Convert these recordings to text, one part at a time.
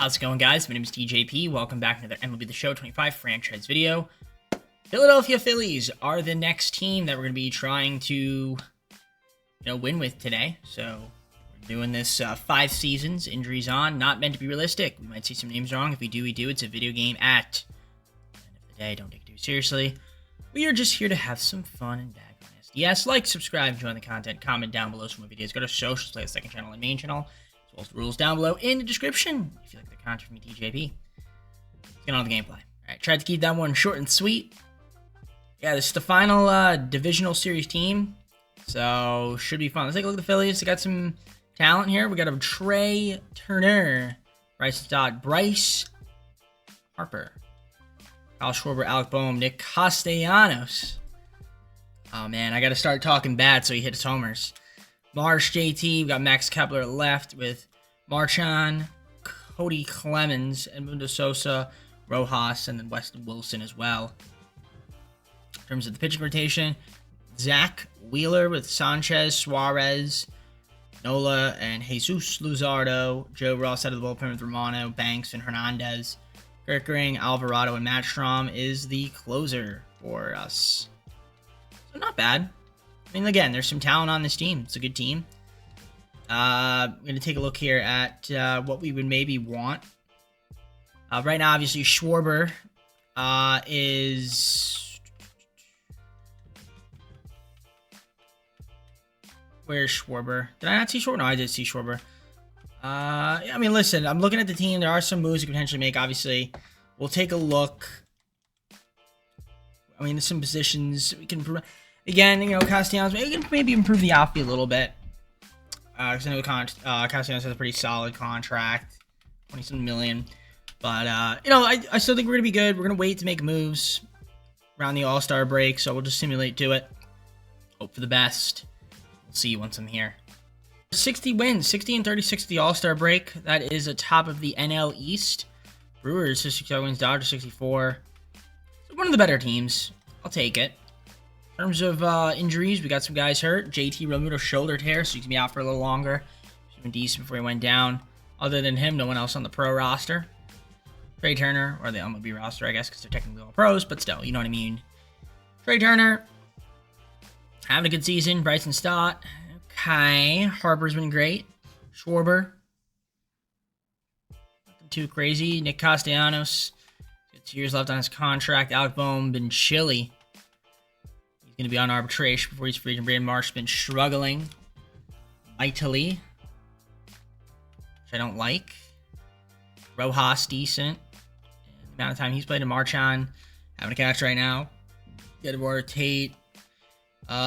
How's it going, guys? My name is TJP. Welcome back to another MLB The Show 25 franchise video. Philadelphia Phillies are the next team that we're going to be trying to, win with today. So we're doing this 5 seasons, injuries on, not meant to be realistic. We might see some names wrong. If we do, we do. It's a video game at the end of the day. Don't take it too seriously. We are just here to have some fun and bag honest. Yes, like, subscribe, join the content, comment down below some more videos. Go to socials, play the second channel and main channel. As well as the rules down below in the description if you like the content from me, TJP. Let's get on with the gameplay. Alright, tried to keep that one short and sweet. Yeah, this is the final divisional series team, so should be fun. Let's take a look at the Phillies. They got some talent here. We got a Trey Turner, Bryce Harper, Kyle Schwarber, Alec Boehm, Nick Castellanos. Oh man, I got to start talking bad so he hits homers. Marsh, JT, we got Max Kepler left with Marchand, Cody Clemens, Edmundo Sosa, Rojas, and then Weston Wilson as well. In terms of the pitching rotation, Zach Wheeler with Sanchez, Suarez, Nola, and Jesus Luzardo. Joe Ross out of the bullpen with Romano, Banks, and Hernandez. Kirkering, Alvarado, and Matt Strom is the closer for us. So not bad. I mean, again, there's some talent on this team. It's a good team. I'm going to take a look here at what we would maybe want. Right now, obviously, Schwarber is... Where's Schwarber? Did I not see Schwarber? No, I did see Schwarber. I mean, listen, I'm looking at the team. There are some moves you can potentially make, obviously. We'll take a look. I mean, there's some positions we can... Again, Castellanos maybe improve the outfield a little bit. Because I know Castellanos has a pretty solid contract, $20 million. But I still think we're gonna be good. We're gonna wait to make moves around the All-Star break, so we'll just simulate to it. Hope for the best. We'll see you once I'm here. 60 wins, 60 and 36 at the All-Star break. That is atop of the NL East. Brewers 65 wins, Dodgers 64. So one of the better teams. I'll take it. In terms of injuries, we got some guys hurt. JT Realmuto shoulder tear, so he's going to be out for a little longer. He's been decent before he went down. Other than him, no one else on the pro roster. Trey Turner, or the MLB roster, I guess, because they're technically all pros, but still, you know what I mean. Trey Turner, having a good season. Bryson Stott. Okay. Harper's been great. Schwarber. Nothing too crazy. Nick Castellanos. Got 2 years left on his contract. Alec Boehm been chilly. Going to be on arbitration before he's free agent. Brandon Marsh been struggling mightily, which I don't like. Rojas decent. And the amount of time he's played in Marchand, having a catch right now. Get to Tate.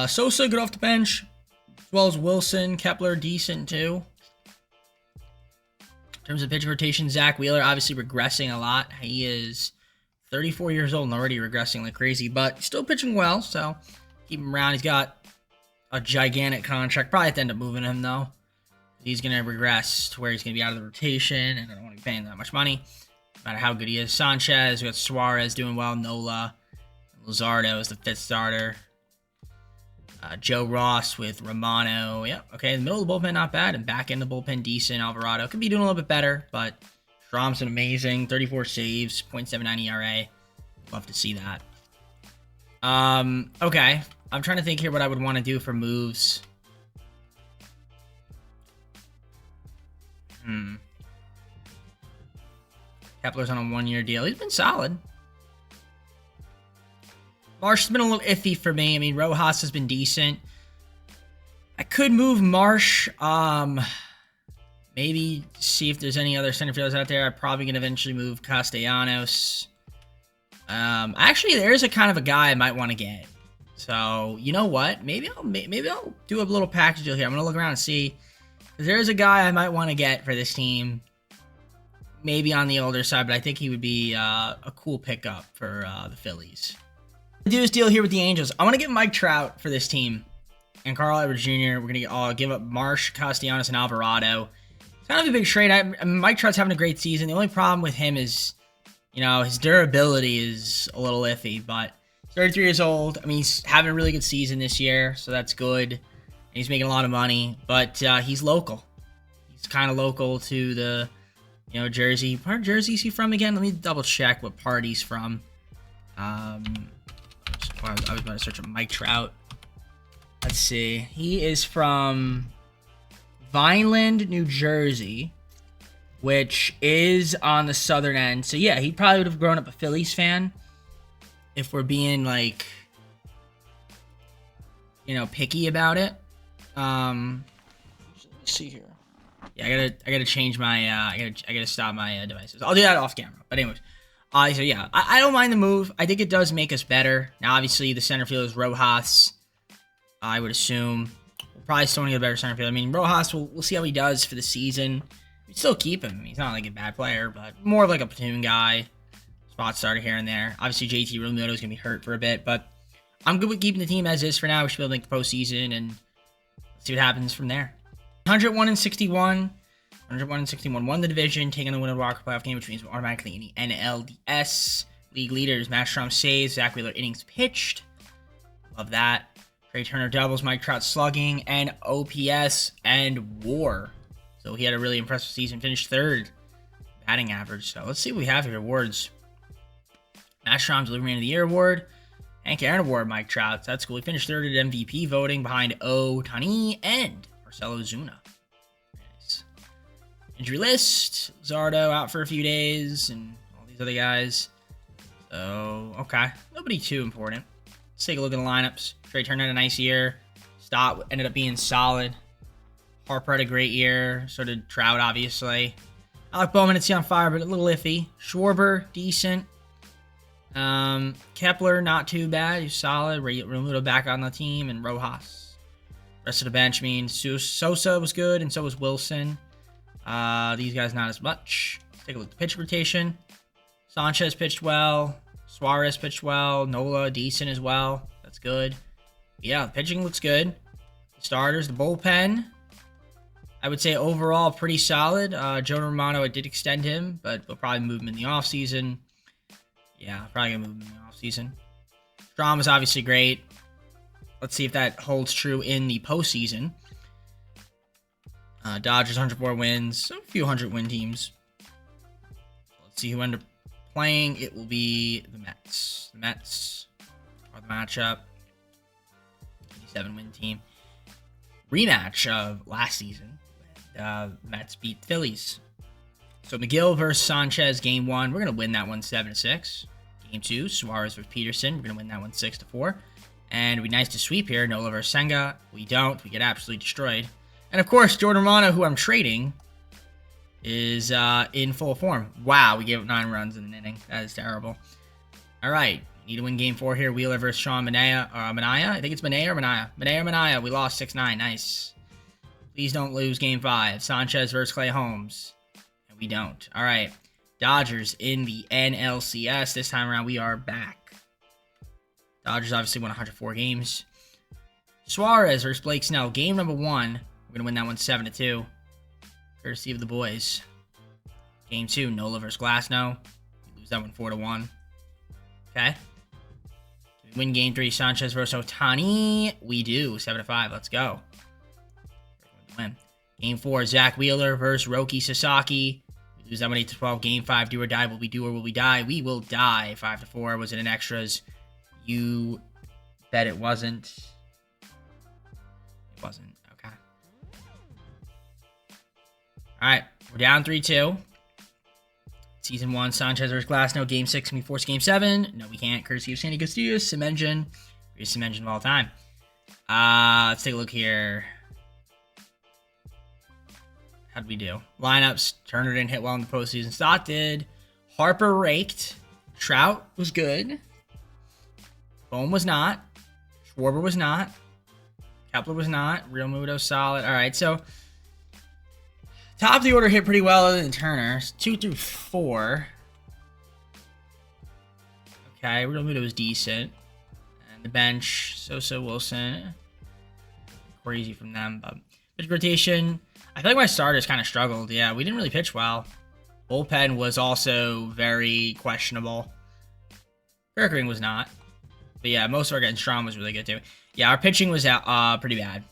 Sosa good off the bench, as well as Wilson. Kepler decent too. In terms of pitch rotation, Zach Wheeler obviously regressing a lot. He is 34 years old and already regressing like crazy, but still pitching well, so keep him around. He's got a gigantic contract. Probably have to end up moving him, though. He's going to regress to where he's going to be out of the rotation, and I don't want to be paying that much money, no matter how good he is. Sanchez, we got Suarez doing well. Nola. Luzardo is the 5th starter. Joe Ross with Romano. Yep, okay, in the middle of the bullpen, not bad. And back in the bullpen, decent. Alvarado could be doing a little bit better, but Strom's been amazing. 34 saves, .79 ERA. Love to see that. Okay. I'm trying to think here what I would want to do for moves. Kepler's on a 1-year deal. He's been solid. Marsh has been a little iffy for me. I mean, Rojas has been decent. I could move Marsh. Maybe see if there's any other center fielders out there. I'm probably going to eventually move Castellanos. Actually, there is a kind of a guy I might want to get. So, you know what? Maybe I'll do a little package deal here. I'm going to look around and see. There is a guy I might want to get for this team. Maybe on the older side, but I think he would be a cool pickup for the Phillies. I'll do this deal here with the Angels. I want to get Mike Trout for this team. And Carl Edwards Jr. We're going to give up Marsh, Castellanos, and Alvarado. It's kind of a big trade. Mike Trout's having a great season. The only problem with him is, his durability is a little iffy, but he's 33 years old. I mean, he's having a really good season this year, so that's good. And he's making a lot of money, but he's local. He's kind of local to the, jersey. What jersey is he from again? Let me double check what part he's from. I was about to search up Mike Trout. Let's see. He is from Vineland, New Jersey, which is on the southern end. So yeah, he probably would have grown up a Phillies fan. If we're being like, picky about it. Let's see here. Yeah, I gotta change my I gotta stop my devices. I'll do that off camera. But anyways, so yeah, I don't mind the move. I think it does make us better. Now, obviously, the center field is Rojas. I would assume we'll probably still get a better center field. I mean, Rojas, we'll see how he does for the season. We still keep him. He's not like a bad player, but more of like a platoon guy, spot starter here and there. Obviously, JT Realmuto is gonna be hurt for a bit, but I'm good with keeping the team as is for now. We should be able to make the postseason and see what happens from there. 101 and 61. 101 and 61 won the division, taking the winner Walker playoff game, which means we're automatically in the NLDS. League leaders, Matt Strom saves, Zach Wheeler innings pitched. Love that. Trey Turner doubles, Mike Trout slugging, and OPS and WAR. So he had a really impressive season, finished third batting average. So let's see what we have here. Awards. Matt Strom's Delivery Man of the Year award. Hank Aaron award, Mike Trout. So that's cool. He finished third at MVP voting behind Ohtani and Marcelo Ozuna. Nice. Injury list. Zardo out for a few days and all these other guys. So, okay. Nobody too important. Let's take a look at the lineups. Trey Turner had a nice year. Stott ended up being solid. Harper had a great year. So did Trout, obviously. Alec Bowman, it's on fire, but a little iffy. Schwarber, decent. Kepler, not too bad. He's solid. Realmuto back on the team, and Rojas. Rest of the bench means Sosa was good, and so was Wilson. These guys not as much. Let's take a look at the pitch rotation. Sanchez pitched well. Suarez pitched well. Nola, decent as well. That's good. Yeah, the pitching looks good. The starters, the bullpen, I would say overall pretty solid. Joe Romano, I did extend him, but we'll probably move him in the offseason. Yeah, probably going to move him in the offseason. Strom is obviously great. Let's see if that holds true in the postseason. Dodgers, 104 wins. A few 100-win teams. Let's see who ended up playing. It will be the Mets. The Mets are the matchup. 87-win team. Rematch of last season. Mets beat the Phillies. So McGill versus Sanchez, game 1. We're going to win that one 7-6. Game 2, Suarez versus Peterson. We're going to win that one 6-4. And it'd be nice to sweep here. Nola versus Senga. We don't. We get absolutely destroyed. And of course, Jordan Romano, who I'm trading, is in full form. Wow, we gave up 9 runs in an inning. That is terrible. All right. Need to win game 4 here. Wheeler versus Sean Manaea. Manaea? I think it's Manaea or Manaea. Manaea. We lost 6-9. Nice. Please don't lose game 5. Sanchez versus Clay Holmes. And we don't. All right. Dodgers in the NLCS. This time around, we are back. Dodgers obviously won 104 games. Suarez versus Blake Snell. Game number 1. We're going to win that one 7-2. Courtesy of the boys. Game 2, Nola versus Glasnow. We lose that one 4-1. Okay. We win game 3, Sanchez versus Ohtani. We do. 7-5. Let's go. Win. Game 4, Zach Wheeler versus Roki Sasaki. We lose that one 8-12. Game 5, do or die. Will we do or will we die? We will die. 5-4. Was it in extras? You bet it wasn't. It wasn't. Okay. All right. We're down 3-2. Season 1, Sanchez versus Glasnow. Game 6, can we force Game 7? No, we can't. Courtesy of Sandy Castillo, Semengen. Greatest Semengen of all time. Let's take a look here. How'd we do? Lineups. Turner didn't hit well in the postseason. Stott did. Harper raked. Trout was good. Bohm was not. Schwarber was not. Kepler was not. Realmuto solid. All right, so top of the order hit pretty well other than Turner. 2 through 4. Okay, Realmuto was decent. And the bench, Sosa, Wilson. Crazy from them. But pitch rotation, I feel like my starters kind of struggled. Yeah, we didn't really pitch well. Bullpen was also very questionable. Berkering was not. But yeah, most of our guys, Strom was really good too. Yeah, our pitching was pretty bad.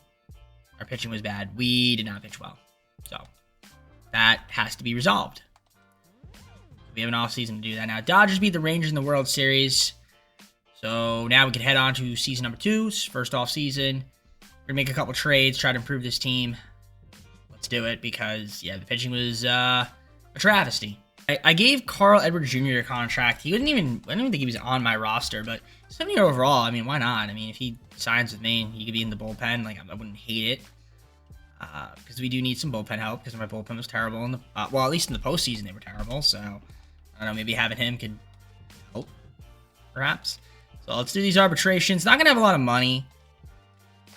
Our pitching was bad. We did not pitch well. So that has to be resolved. We have an offseason to do that now. Dodgers beat the Rangers in the World Series. So now we can head on to season number 2, first offseason. We're going to make a couple trades, try to improve this team. Let's do it because, yeah, the pitching was a travesty. I gave Carl Edwards Jr. a contract. He wouldn't even, I don't even think he was on my roster, but 70 overall, I mean, why not? I mean, if he signs with me, he could be in the bullpen. Like, I wouldn't hate it. Because we do need some bullpen help because my bullpen was terrible. In the, well, at least in the postseason, they were terrible. So, I don't know, maybe having him could help, perhaps. So, let's do these arbitrations. Not going to have a lot of money.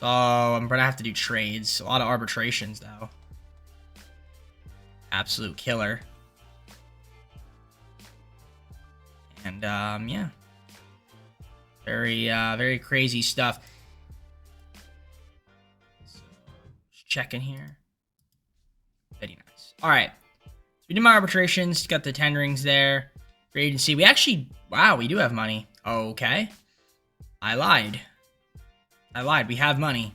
So, I'm going to have to do trades. A lot of arbitrations, though. Absolute killer. And, yeah. Very crazy stuff. So, just checking here. Very nice. All right. So we did my arbitrations. Got the tenderings there. Free agency. We actually, wow, we do have money. Okay. I lied. We have money.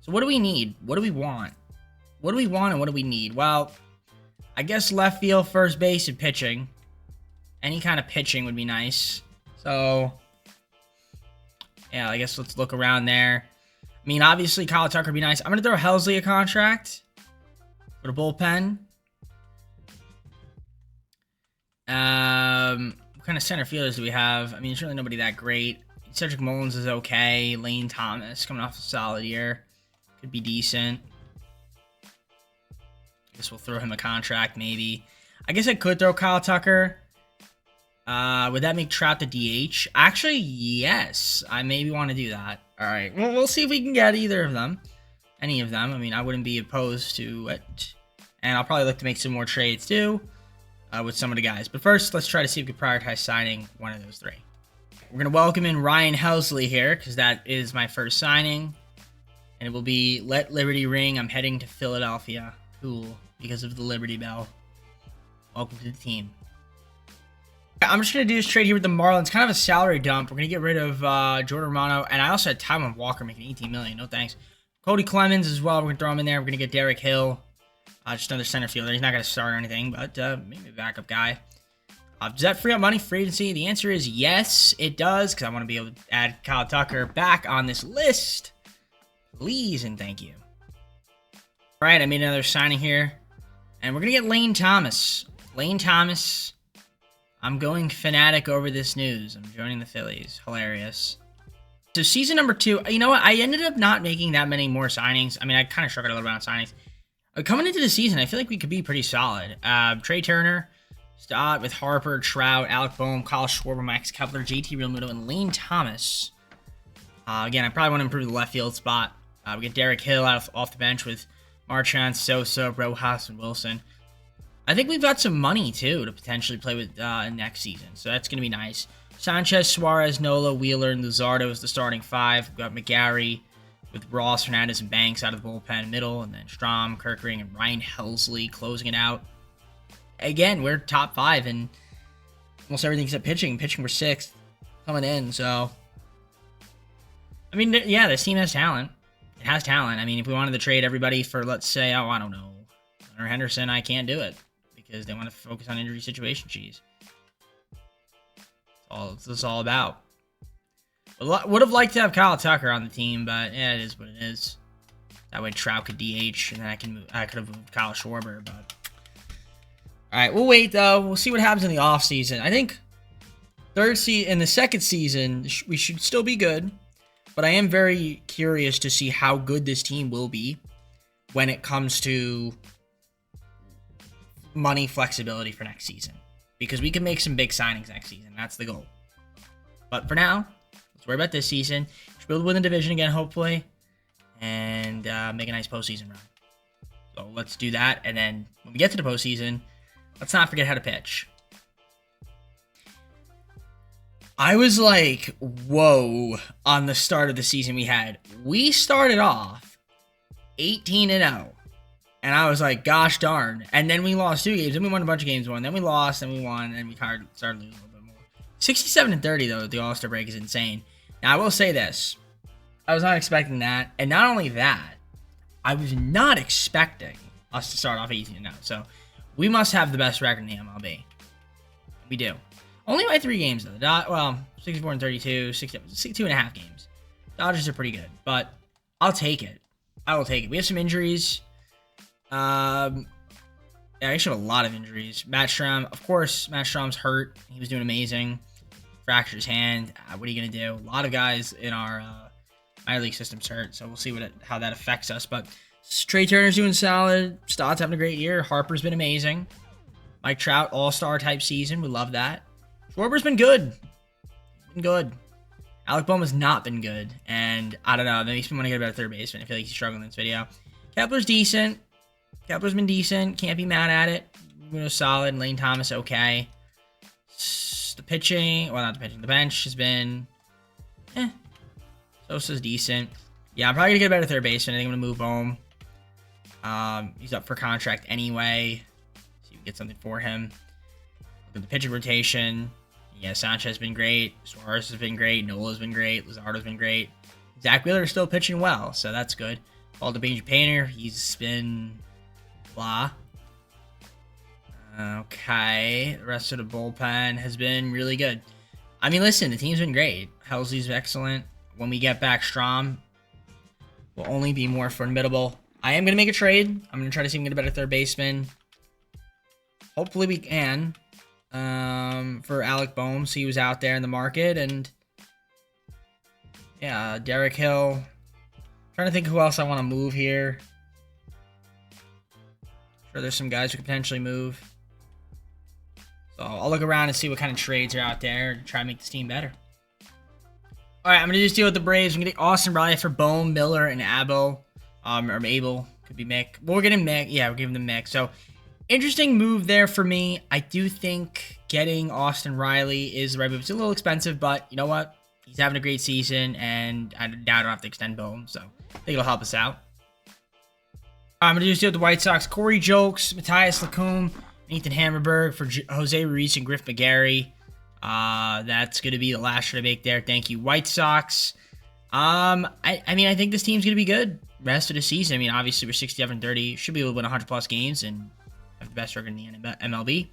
So what do we need? What do we want? What do we want and what do we need? Well, I guess left field, first base, and pitching. Any kind of pitching would be nice. So, yeah, I guess let's look around there. I mean, obviously, Kyle Tucker would be nice. I'm going to throw Helsley a contract for the bullpen. What kind of center fielders do we have? I mean, there's really nobody that great. Cedric Mullins is okay. Lane Thomas coming off a solid year. Could be decent. I guess we'll throw him a contract, maybe. I guess I could throw Kyle Tucker. Would that make Trout the DH? Actually, yes. I maybe want to do that. All right. Well, we'll see if we can get either of them. Any of them. I mean, I wouldn't be opposed to it. And I'll probably look to make some more trades, too, with some of the guys. But first, let's try to see if we can prioritize signing one of those 3. We're going to welcome in Ryan Helsley here, because that is my first signing. And it will be Let Liberty Ring. I'm heading to Philadelphia. Cool. Because of the Liberty Bell. Welcome to the team. I'm just going to do this trade here with the Marlins. Kind of a salary dump. We're going to get rid of Jordan Romano. And I also had Taijuan Walker making $18 million. No thanks. Cody Clemens as well. We're going to throw him in there. We're going to get Derek Hill. Just another center fielder. He's not going to start or anything, but maybe a backup guy. Does that free up money for free agency? The answer is yes, it does, because I want to be able to add Kyle Tucker back on this list. Please and thank you. All right, I made another signing here. And we're going to get Lane Thomas. Lane Thomas. I'm going fanatic over this news. I'm joining the Phillies. Hilarious. So season number 2, you know what? I ended up not making that many more signings. I mean, I kind of struggled a little bit on signings. Coming into the season, I feel like we could be pretty solid. Trey Turner. Stott with Harper, Trout, Alec Boehm, Kyle Schwarber, Max Kepler, JT Realmuto, and Lane Thomas. Again, I probably want to improve the left field spot. We get Derek Hill off the bench with Marchand, Sosa, Rojas, and Wilson. I think we've got some money, too, to potentially play with next season. So that's going to be nice. Sanchez, Suarez, Nola, Wheeler, and Luzardo is the starting 5. We've got McGarry with Ross, Hernandez, and Banks out of the bullpen middle. And then Strom, Kirkring, and Ryan Helsley closing it out. Again, we're top 5 in almost everything except pitching. Pitching, we're 6th coming in, so. I mean, yeah, this team has talent. It has talent. I mean, if we wanted to trade everybody for, let's say, oh, I don't know, Hunter Henderson, I can't do it because they want to focus on injury situation cheese. That's all it's all about. Would have liked to have Kyle Tucker on the team, but yeah, it is what it is. That way Trout could DH, and then I could have moved Kyle Schwarber, but. All right, we'll wait, though. We'll see what happens in the offseason. I think in the second season, we should still be good. But I am very curious to see how good this team will be when it comes to money flexibility for next season. Because we can make some big signings next season. That's the goal. But for now, let's worry about this season. Should be able to win the division again, hopefully. And make a nice postseason run. So let's do that. And then when we get to the postseason, let's not forget how to pitch. I was like, whoa, on the start of the season we started off 18-0. And I was like, gosh darn. And then we lost 2 games. Then we won a bunch of games. Then we lost. Then we won. And we started losing a little bit more. 67-30, though, the All-Star break is insane. Now, I will say this. I was not expecting that. And not only that, I was not expecting us to start off 18-0. So, we must have the best record in the MLB. We do. Only by 3 games, though. Well, 64 and 32, 62.5 games. Dodgers are pretty good, but I'll take it. I will take it. We have some injuries. Yeah, I actually have a lot of injuries. Matt Strom, of course, Matt Strom's hurt. He was doing amazing. Fractured his hand. What are you going to do? A lot of guys in our minor league system's hurt, so we'll see how that affects us. But Trey Turner's doing solid. Stott's having a great year. Harper's been amazing. Mike Trout, all-star type season. We love that. Schwarber's been good. Alec Bohm has not been good. And I don't know. That makes me want to get a better third baseman. I feel like he's struggling in this video. Kepler's decent. Kepler's been decent. Can't be mad at it. Solid. And Lane Thomas, okay. The pitching. Well, not the pitching. The bench has been Sosa's decent. Yeah, I'm probably going to get a better third baseman. I think I'm going to move Bohm. He's up for contract anyway. See if we can get something for him. Look at the pitching rotation. Yeah, Sanchez has been great. Suarez has been great. Nola's been great. Luzardo's been great. Zach Wheeler is still pitching well, so that's good. Paul DeBange Painter, he's been blah. Okay, the rest of the bullpen has been really good. I mean, listen, the team's been great. Helsley's excellent. When we get back Strom, we'll only be more formidable. I am going to make a trade. I'm going to try to see if we can get a better third baseman. Hopefully we can. For Alec Bohm, so he was out there in the market, and yeah, Derek Hill. Trying to think who else I want to move here. Sure, there's some guys who could potentially move. So I'll look around and see what kind of trades are out there and try to make this team better. All right, I'm gonna just deal with the Braves. I'm gonna get Austin Riley for Bohm, Miller, and Abel. Or Abel could be Mick. Well, we're getting Mick. Yeah, we're giving them Mick. So. Interesting move there for me. I do think getting Austin Riley is the right move. It's a little expensive, but you know what? He's having a great season, and I doubt I don't have to extend Bohm, so I think it'll help us out. I'm going to just deal with the White Sox. Corey Jokes, Matthias Lacombe, Nathan Hammerberg for Jose Ruiz and Griff McGarry. That's going to be the last shot I make there. Thank you, White Sox. I mean, I think this team's going to be good rest of the season. I mean, obviously, we're 67-30. Should be able to win 100-plus games, and have the best record in the MLB.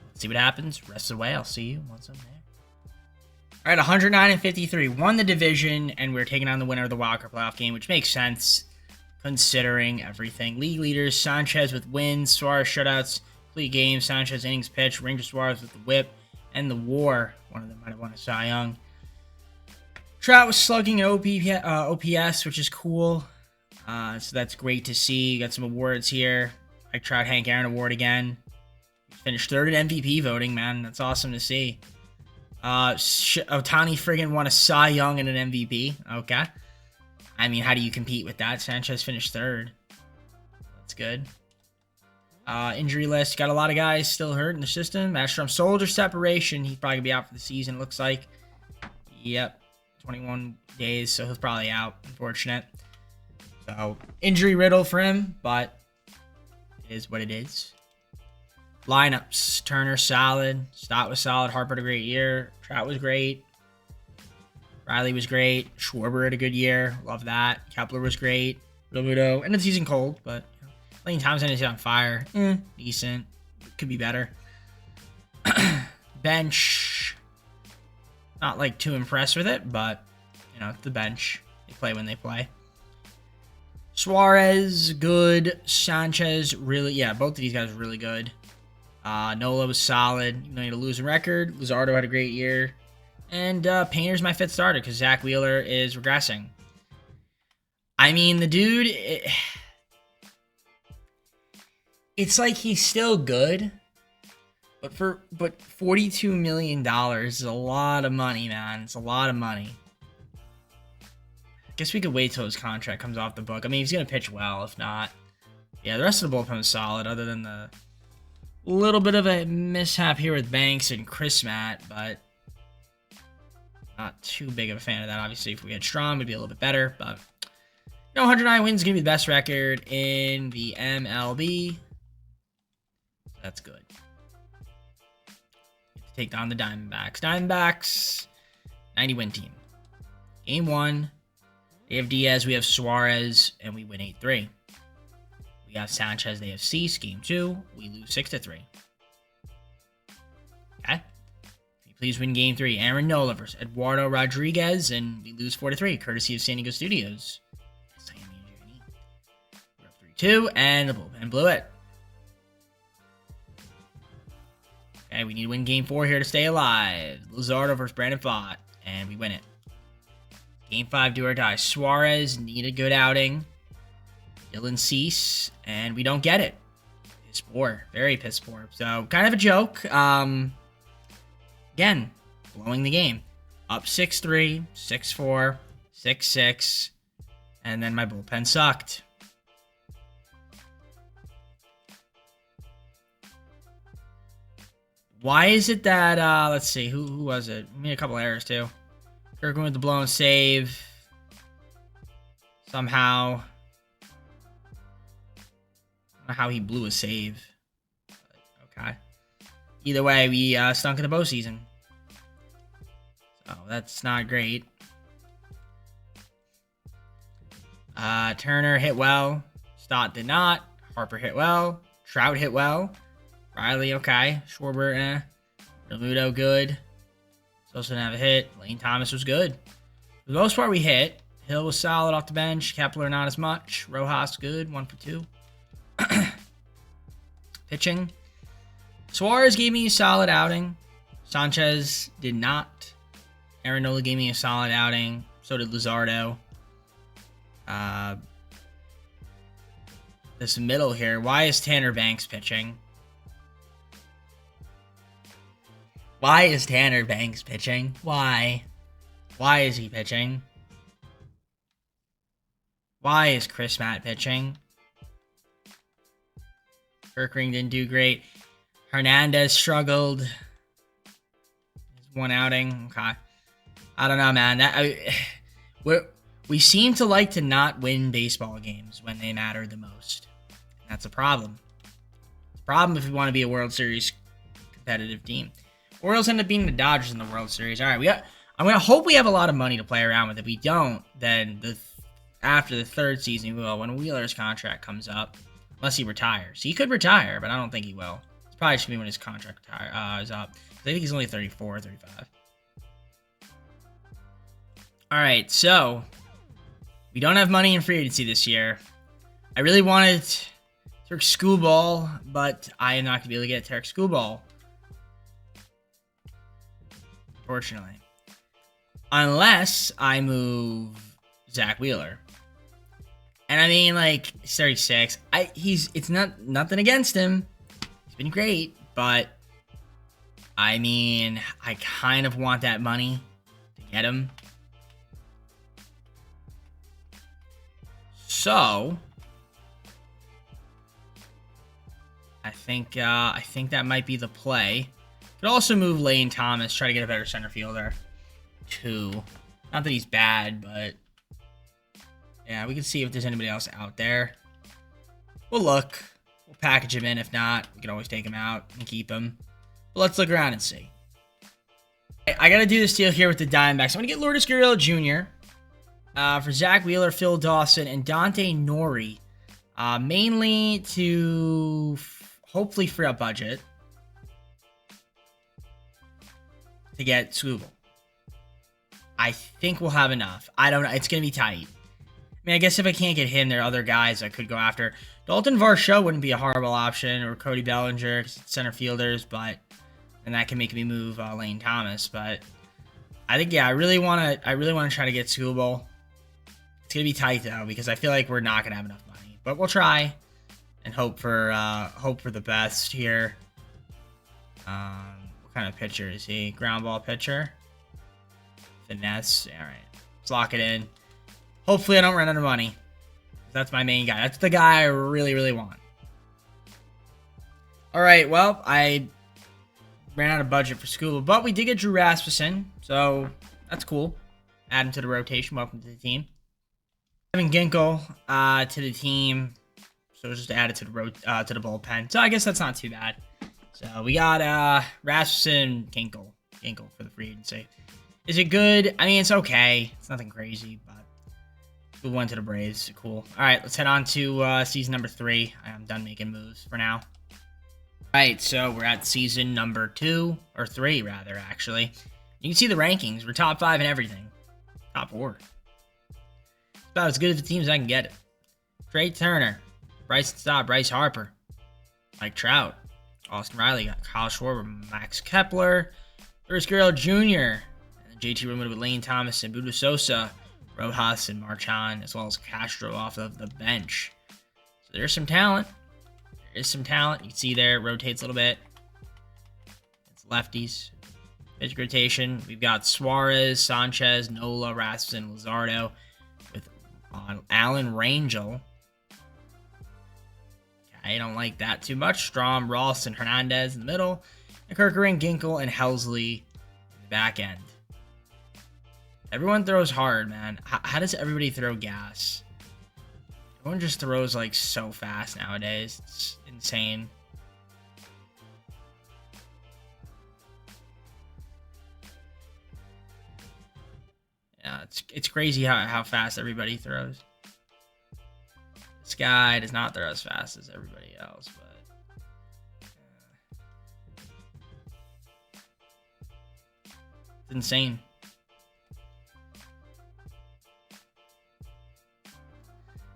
Let's see what happens. Rest of the way, I'll see you once I'm there. All right, 109-53. Won the division, and we're taking on the winner of the wildcard playoff game, which makes sense considering everything. League leaders, Sanchez with wins, Suarez shutouts, complete games, Sanchez innings pitched, Ranger Suarez with the whip, and the WAR. One of them might have won a Cy Young. Trout was slugging an OPS, which is cool. So that's great to see. Got some awards here. Like Trout Hank Aaron Award again. Finished third in MVP voting, man. That's awesome to see. Ohtani friggin' won a Cy Young and an MVP. Okay. I mean, how do you compete with that? Sanchez finished third. That's good. Injury list. Got a lot of guys still hurt in the system. Astrom shoulder separation. He's probably going to be out for the season, looks like. Yep. 21 days, so he's probably out. Unfortunate. So, injury riddle for him, but it is what it is. Lineups. Turner, solid. Stott was solid. Harper had a great year. Trout was great. Riley was great. Schwarber had a good year. Love that. Kepler was great. Romuto. End of the season cold, but Lane Thomas ended on fire. Decent. Could be better. Bench. Not like too impressed with it, but you know, the bench. They play when they play. Suarez, good. Sanchez, really, yeah, both of these guys were really good. Nola was solid. You know, he had a losing record. Luzardo had a great year. And Painter's my fifth starter because Zach Wheeler is regressing. I mean, the dude, it's like he's still good, but $42 million is a lot of money, man. It's a lot of money. Guess we could wait till his contract comes off the book. I mean, he's going to pitch well, if not. Yeah, the rest of the bullpen is solid, other than the little bit of a mishap here with Banks and Chris Matt, but not too big of a fan of that. Obviously, if we had Strom, it'd be a little bit better, but you know, 109 wins is going to be the best record in the MLB. That's good. Take down the Diamondbacks. Diamondbacks, 90-win team. Game 1. They have Diaz, we have Suarez, and we win 8-3. We have Sanchez, they have Cease. Game 2, we lose 6-3. Okay. Please win Game 3. Aaron Nola versus Eduardo Rodriguez, and we lose 4-3, courtesy of San Diego Studios. We're up 3-2, and the bullpen blew it. Okay, we need to win Game 4 here to stay alive. Luzardo versus Brandon Pfaadt, and we win it. Game 5, do or die. Suarez need a good outing. Dylan Cease, and we don't get it. Piss poor, very piss poor. So kind of a joke. Again, blowing the game. Up 6-3, 6-4, 6-6, and then my bullpen sucked. Why is it that, let's see, who was it? We made a couple errors too. Kirkman with the blown save. Somehow. I don't know how he blew a save. But, okay. Either way, we stunk in the postseason. So that's not great. Turner hit well. Stott did not. Harper hit well. Trout hit well. Riley, okay. Schwarber, eh. Reludo, good. Sosa didn't have a hit. Lane Thomas was good. For the most part, we hit. Hill was solid off the bench. Kepler, not as much. Rojas, good. 1 for 2. Pitching. Suarez gave me a solid outing. Sanchez did not. Aaron Nola gave me a solid outing. So did Luzardo. This middle here. Why is Tanner Banks pitching? Why is Tanner Banks pitching? Why? Why is he pitching? Why is Chris Matt pitching? Kirkring didn't do great. Hernandez struggled. His one outing. Okay. I don't know, man. We seem to like to not win baseball games when they matter the most. That's a problem. It's a problem if we want to be a World Series competitive team. Orioles end up beating the Dodgers in the World Series. All right, I'm gonna hope we have a lot of money to play around with. If we don't, then after the third season, we will. When Wheeler's contract comes up, unless he retires, he could retire, but I don't think he will. It's probably should be when his contract is up. I think he's only 34, 35. All right, so we don't have money in free agency this year. I really wanted Tarek Skubal, but I am not gonna be able to get Tarek Skubal. Unfortunately. Unless I move Zach Wheeler. And I mean, like, he's 36. It's nothing against him. He's been great, but I mean, I kind of want that money to get him. So I think that might be the play. Could also move Lane Thomas, try to get a better center fielder, too. Not that he's bad, but yeah, we can see if there's anybody else out there. We'll look. We'll package him in. If not, we can always take him out and keep him. But let's look around and see. I got to do this deal here with the Diamondbacks. I'm going to get Lourdes Gurriel Jr. For Zach Wheeler, Phil Dawson, and Dante Nori. Mainly to hopefully free up budget to get Skubal. I think we'll have enough. I don't know. It's going to be tight. I mean, I guess if I can't get him, there are other guys I could go after. Dalton Varsho wouldn't be a horrible option, or Cody Bellinger, center fielders, but and that can make me move Lane Thomas. But I think, yeah, I really want to try to get Skubal. It's going to be tight, though, because I feel like we're not going to have enough money. But we'll try and hope for the best here. What kind of pitcher is he? Ground ball pitcher? Finesse. All right. Let's lock it in. Hopefully I don't run out of money. That's my main guy. That's the guy I really, really want. All right. Well, I ran out of budget for Skubal, but we did get Drew Rasmussen, so that's cool. Add him to the rotation. Welcome to the team. Kevin Ginkel to the team, so just add it to the bullpen. So I guess that's not too bad. So we got Rasmussen, Ginkel for the free agency. Is it good? I mean, it's okay. It's nothing crazy, but we went to the Braves. Cool. All right, let's head on to season number 3. I'm done making moves for now. Right, so we're at season number 2, or 3 rather, actually. You can see the rankings. We're top 5 in everything. Top 4. It's about as good as the teams I can get it. Trey Turner, Bryson Stott, Bryce Harper, Mike Trout, Austin Riley, Kyle Schwarber, Max Kepler, Luis Guerrero Jr., and JT Realmuto with Lane Thomas and Buda Sosa, Rojas and Marchand, as well as Castro off of the bench. So there's some talent. There is some talent. You can see there, it rotates a little bit. It's lefties. Pitch rotation. We've got Suarez, Sanchez, Nola, Rasmussen, Luzardo with Allen Rangel. I don't like that too much. Strom, Ross, and Hernandez in the middle. And Kerkering, Ginkel, and Helsley in the back end. Everyone throws hard, man. How does everybody throw gas? Everyone just throws like so fast nowadays. It's insane. Yeah, it's crazy how fast everybody throws. This guy does not throw as fast as everybody else, but it's insane.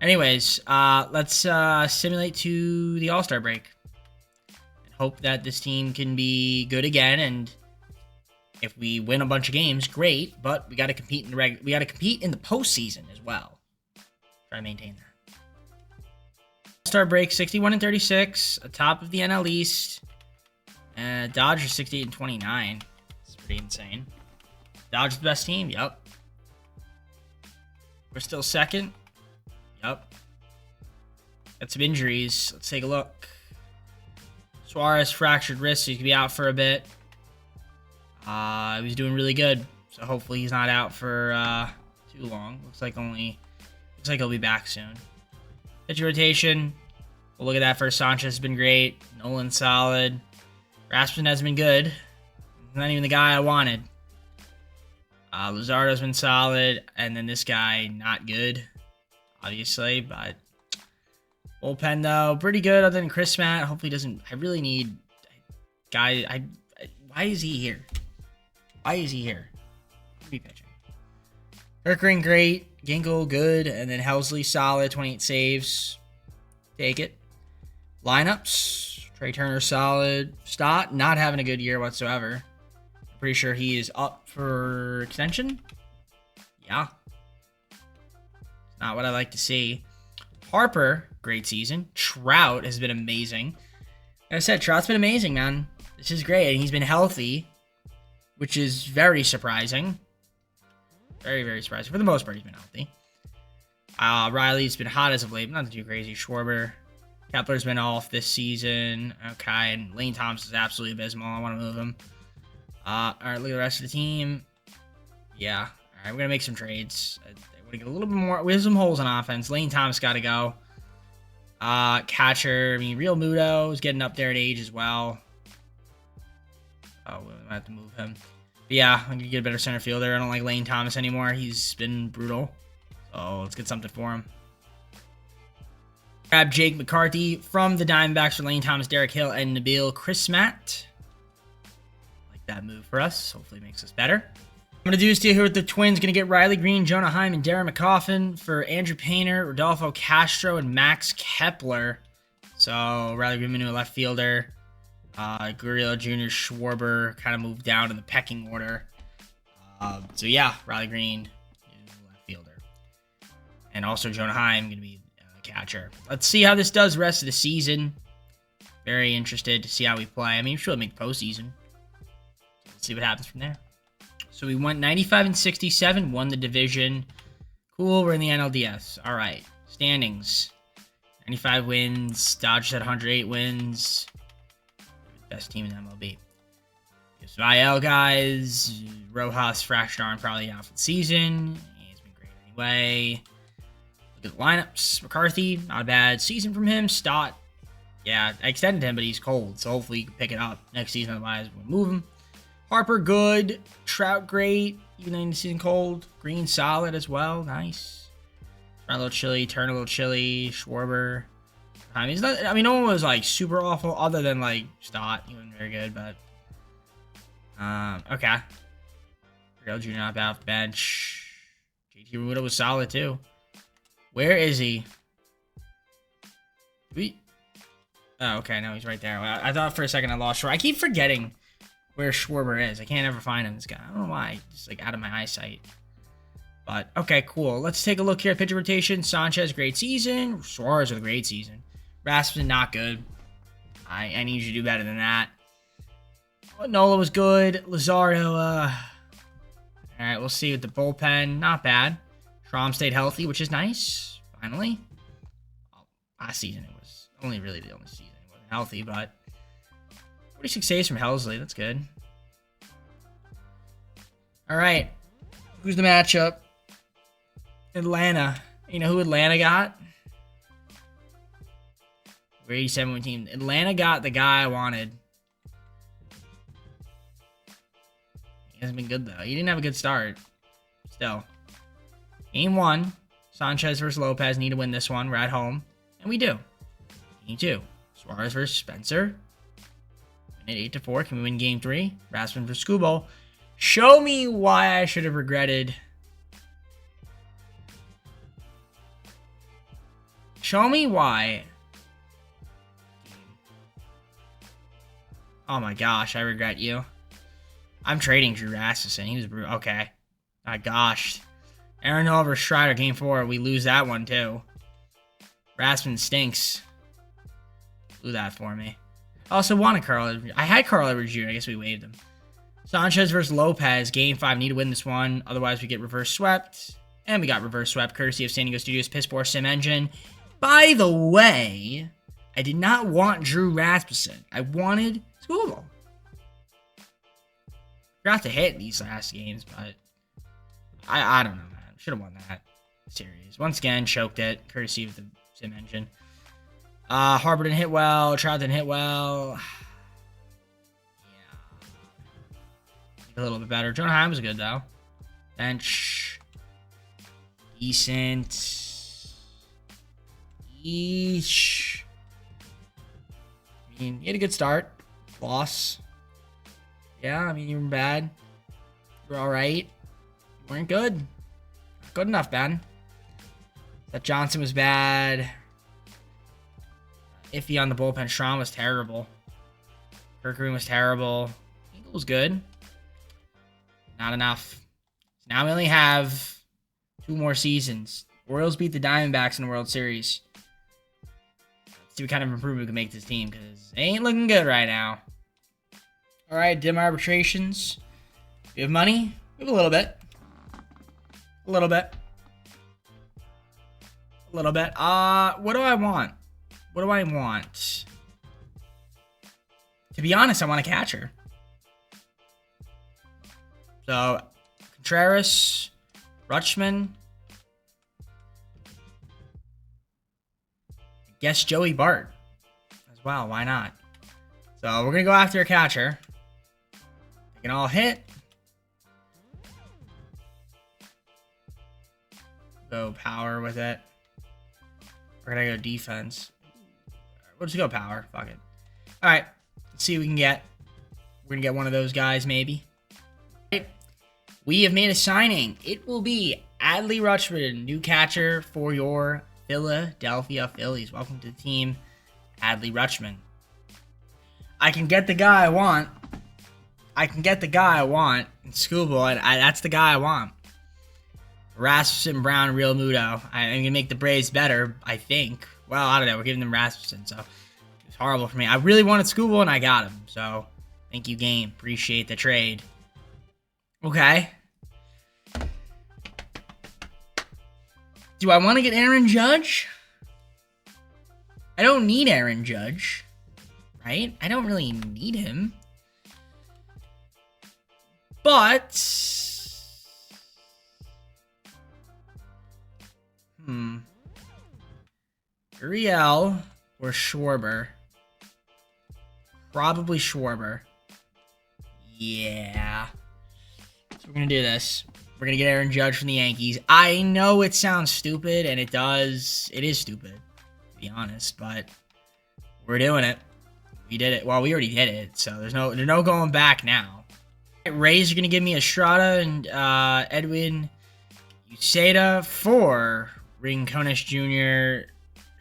Anyways, let's simulate to the All-Star break and hope that this team can be good again. And if we win a bunch of games, great. But we got to compete in the we got to compete in the postseason as well. Try to maintain that. All-Star break 61-36, atop of the NL East. Dodgers 68-29. It's pretty insane. Dodgers the best team. Yep. We're still second. Yep. Got some injuries. Let's take a look. Suarez fractured wrist, so he could be out for a bit. He was doing really good, so hopefully he's not out for too long. Looks like he'll be back soon. Pitch rotation. Well, look at that. First, Sanchez has been great. Nolan solid. Rasmussen has been good. Not even the guy I wanted. Luzardo's been solid, and then this guy not good. Obviously, but bullpen though pretty good other than Chris Matt. Hopefully doesn't. I really need guy. Why is he here? Why is he here? Be pitching. Kerkering great, Ginkel good, and then Helsley solid. 28 saves. Take it. Lineups: Trey Turner solid. Stott not having a good year whatsoever. Pretty sure he is up for extension. Yeah. Not what I like to see. Harper, great season. Trout has been amazing. Like I said, Trout's been amazing, man. This is great. And he's been healthy, which is very surprising. Very, very surprising. For the most part, he's been healthy. Riley's been hot as of late, but nothing too crazy. Schwarber. Kepler's been off this season. Okay, and Lane Thomas is absolutely abysmal. I want to move him. All right, look at the rest of the team. Yeah. All right, we're going to make some trades. We get a little bit more. We have some holes on offense. Lane Thomas got to go. Catcher. I mean, Real Muto is getting up there in age as well. Oh, we might have to move him. But yeah, I'm gonna get a better center fielder. I don't like Lane Thomas anymore. He's been brutal. So let's get something for him. Grab Jake McCarthy from the Diamondbacks for Lane Thomas, Derek Hill, and Nabil Chris Matt. Like that move for us. Hopefully it makes us better. I'm going to do this deal here with the Twins. Going to get Riley Green, Jonah Heim, and Darren McCoffin for Andrew Painter, Rodolfo Castro, and Max Kepler. So Riley Green, new left fielder. Guerrero Jr., Schwarber kind of moved down in the pecking order. So yeah, Riley Green, new left fielder. And also Jonah Heim going to be catcher. Let's see how this does the rest of the season. Very interested to see how we play. I mean, we should make postseason. Let's see what happens from there. So we went 95-67, won the division. Cool, we're in the NLDS. All right, standings. 95 wins. Dodgers had 108 wins. Best team in MLB. Some IL guys. Rojas, fractured arm, probably out for the season. He's been great anyway. Look at the lineups. McCarthy, not a bad season from him. Stott, yeah, I extended him, but he's cold. So hopefully he can pick it up next season. Otherwise, we'll move him. Harper, good. Trout, great. Even though the season cold. Green, solid as well. Nice. Turn a little chilly. Schwarber. I mean, no one was like super awful other than like Stott. He wasn't very good, but okay. Real Jr. not bad off the bench. JT Realmuto was solid too. Where is he? Oh, okay. No, he's right there. I thought for a second I lost Schwarber. I keep forgetting where Schwarber is. I can't ever find him. This guy. I don't know why. Just like out of my eyesight. But okay, cool. Let's take a look here at pitcher rotation. Sanchez, great season. Suarez with a great season. Rasmussen, not good. I need you to do better than that. Nola was good. Lazardo, all right, we'll see with the bullpen. Not bad. Strom stayed healthy, which is nice. Finally. Well, last season, it was only really the only season he wasn't healthy, but 46 saves from Helsley. That's good. All right. Who's the matchup? Atlanta. You know who Atlanta got? We're 87 team. Atlanta got the guy I wanted. He hasn't been good, though. He didn't have a good start. Still. Game 1. Sanchez versus Lopez. Need to win this one. We're at home. And we do. Game 2. Suarez versus Spencer. Win it 8-4. Can we win game 3? Rasmussen versus Skubal. Show me why I should have regretted. Show me why. Oh my gosh, I regret you. I'm trading Drew Rasmussen. He was brutal. Okay. My gosh. Aaron Nola versus Strider, game 4. We lose that one too. Rasmussen stinks. Do that for me. Also wanted Carl Edwards. I had Carl Edwards Jr. I guess we waived him. Sanchez versus Lopez, game 5. Need to win this one. Otherwise, we get reverse swept. And we got reverse swept, courtesy of San Diego Studios Piss Poor Sim Engine. By the way, I did not want Drew Rasmussen. I wanted Skubal. Forgot to hit these last games, but I don't know, man. Should have won that series. Once again, choked it, courtesy of the Sim Engine. Harper didn't hit well. Trout didn't hit well. A little bit better. Jonah Heim was good, though. Bench. Decent. Eesh. I mean, he had a good start. Loss. Yeah, I mean, you were bad. You were alright. You weren't good. Not good enough, Ben. That Johnson was bad. Iffy on the bullpen. Strom was terrible. Kirkering was terrible. Eagle was good. Not enough. Now we only have 2 more seasons. Orioles beat the Diamondbacks in the World Series. Let's see what kind of improvement we can make this team, because it ain't looking good right now. All right, dim arbitrations. We have money. We have a little bit. A little bit. A little bit. What do I want? What do I want? To be honest, I want a catcher. So, Contreras, Rutschman. I guess Joey Bart as well. Why not? So, we're going to go after a catcher. They can all hit. Go power with it. We're going to go defense. We'll just go power. Fuck it. All right. Let's see what we can get. We're going to get one of those guys, maybe. We have made a signing. It will be Adley Rutschman, new catcher for your Philadelphia Phillies. Welcome to the team, Adley Rutschman. I can get the guy I want. I can get the guy I want in Skubal, and that's the guy I want. Rasmussen, Brown, Real Muto. I'm going to make the Braves better, I think. Well, I don't know. We're giving them Rasmussen, so it's horrible for me. I really wanted Skubal, and I got him. So, thank you, game. Appreciate the trade. Okay. Do I want to get Aaron Judge? I don't need Aaron Judge, right? I don't really need him. But... Uriel or Schwarber? Probably Schwarber. Yeah. So we're going to do this. We're going to get Aaron Judge from the Yankees. I know it sounds stupid, and it does. It is stupid, to be honest, but we're doing it. We did it. Well, we already did it, so there's no going back now. Rays are going to give me Estrada and Edwin Uceda for Rincones Jr.,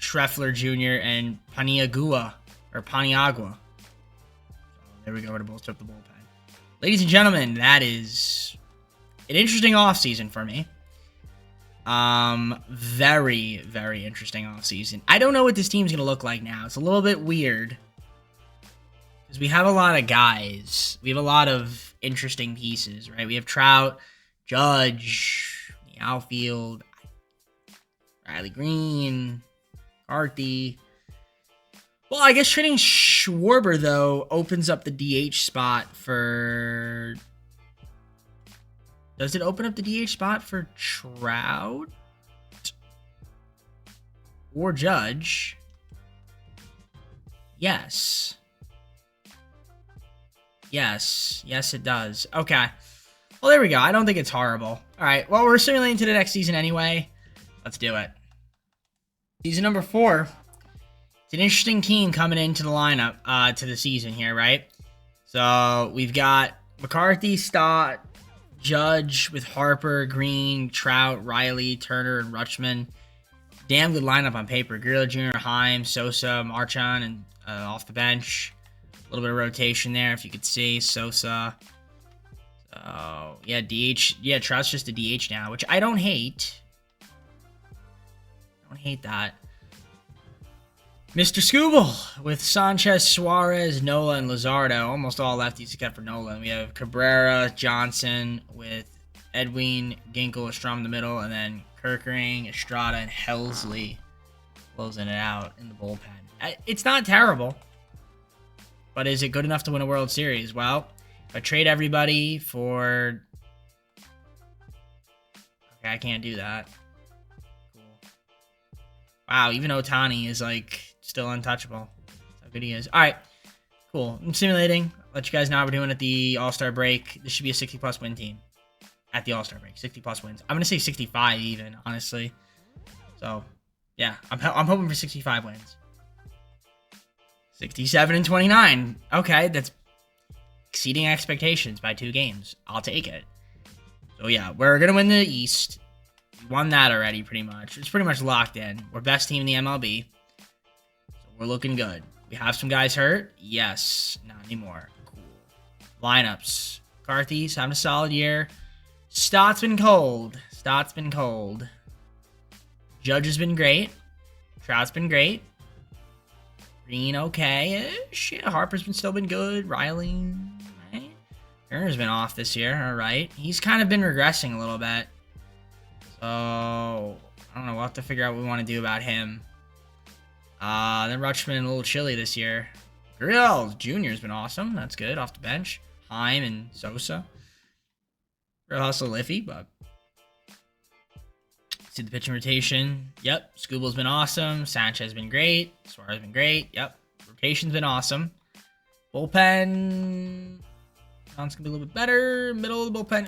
Schreffler Jr., and Paniagua. So there we go. We're going to bolster up the bullpen. Ladies and gentlemen, that is an interesting offseason for me. Very, very interesting offseason. I don't know what this team's going to look like now. It's a little bit weird. Because we have a lot of guys. We have a lot of interesting pieces, right? We have Trout, Judge, the outfield, Riley Green, Carthy. Well, I guess trading Schwarber, though, opens up the DH spot for... Does it open up the DH spot for Trout? Or Judge? Yes. Yes, it does. Okay. Well, there we go. I don't think it's horrible. All right. Well, we're simulating to the next season anyway. Let's do it. Season number 4. It's an interesting team coming into the lineup to the season here, right? So we've got McCarthy, Stott, Judge with Harper, Green, Trout, Riley, Turner, and Rutschman. Damn good lineup on paper. Gurriel Jr., Heim, Sosa, Marchand, and off the bench. A little bit of rotation there, if you could see. Sosa. So, yeah, DH. Yeah, Trout's just a DH now, which I don't hate. I don't hate that. Mr. Scooble with Sanchez, Suarez, Nola, and Luzardo. Almost all lefties except for Nola. And we have Cabrera, Johnson with Edwin, Ginkel, Estrom in the middle, and then Kerkering, Estrada, and Helsley closing it out in the bullpen. It's not terrible. But is it good enough to win a World Series? Well, if I trade everybody for... Okay, I can't do that. Cool. Wow, even Ohtani is, like, still untouchable. That's how good he is. All right, cool. I'm simulating. Let you guys know how we're doing at the All-Star break. This should be a 60-plus win team at the All-Star break. 60-plus wins. I'm going to say 65 even, honestly. So, yeah, I'm hoping for 65 wins. 67 and 29. Okay, that's exceeding expectations by 2 games. I'll take it. So, yeah, we're going to win the East. We won that already, pretty much. It's pretty much locked in. We're best team in the MLB. So, we're looking good. We have some guys hurt? Yes. Not anymore. Cool. Lineups. McCarthy's having a solid year. Stott's been cold. Judge has been great. Trout's been great. Green, okay-ish. Yeah, Harper's still been good. Riley, right? Turner's been off this year. All right. He's kind of been regressing a little bit. So, I don't know. We'll have to figure out what we want to do about him. Then Rutschman a little chilly this year. Gurriel Jr. has been awesome. That's good. Off the bench. Heim and Sosa. Real hustle iffy, but... See the pitching rotation. Yep. Scooble's been awesome. Sanchez has been great. Suarez has been great. Yep. Rotation's been awesome. Bullpen. John's gonna be a little bit better. Middle of the bullpen.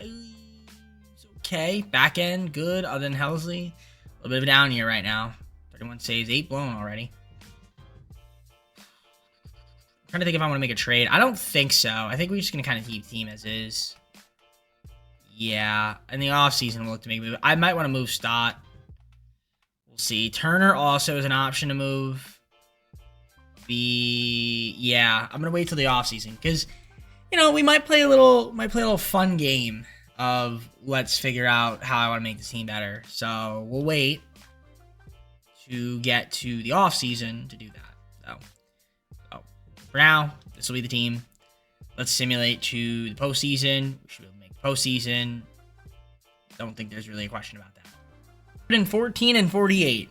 It's okay. Back end, good. Other than Helsley. A little bit of a down year right now. 31 saves, 8 blown already. I'm trying to think if I want to make a trade. I don't think so. I think we're just gonna kind of keep the team as is. Yeah, in the offseason, we'll look to make a move. I might want to move Stott. We'll see. Turner also is an option to move. Yeah, I'm going to wait till the offseason because, you know, we might play a little fun game of let's figure out how I want to make this team better. So we'll wait to get to the offseason to do that. So for now, this will be the team. Let's simulate to the postseason. We should be able to make the postseason. Don't think there's really a question about that. 114 and 48.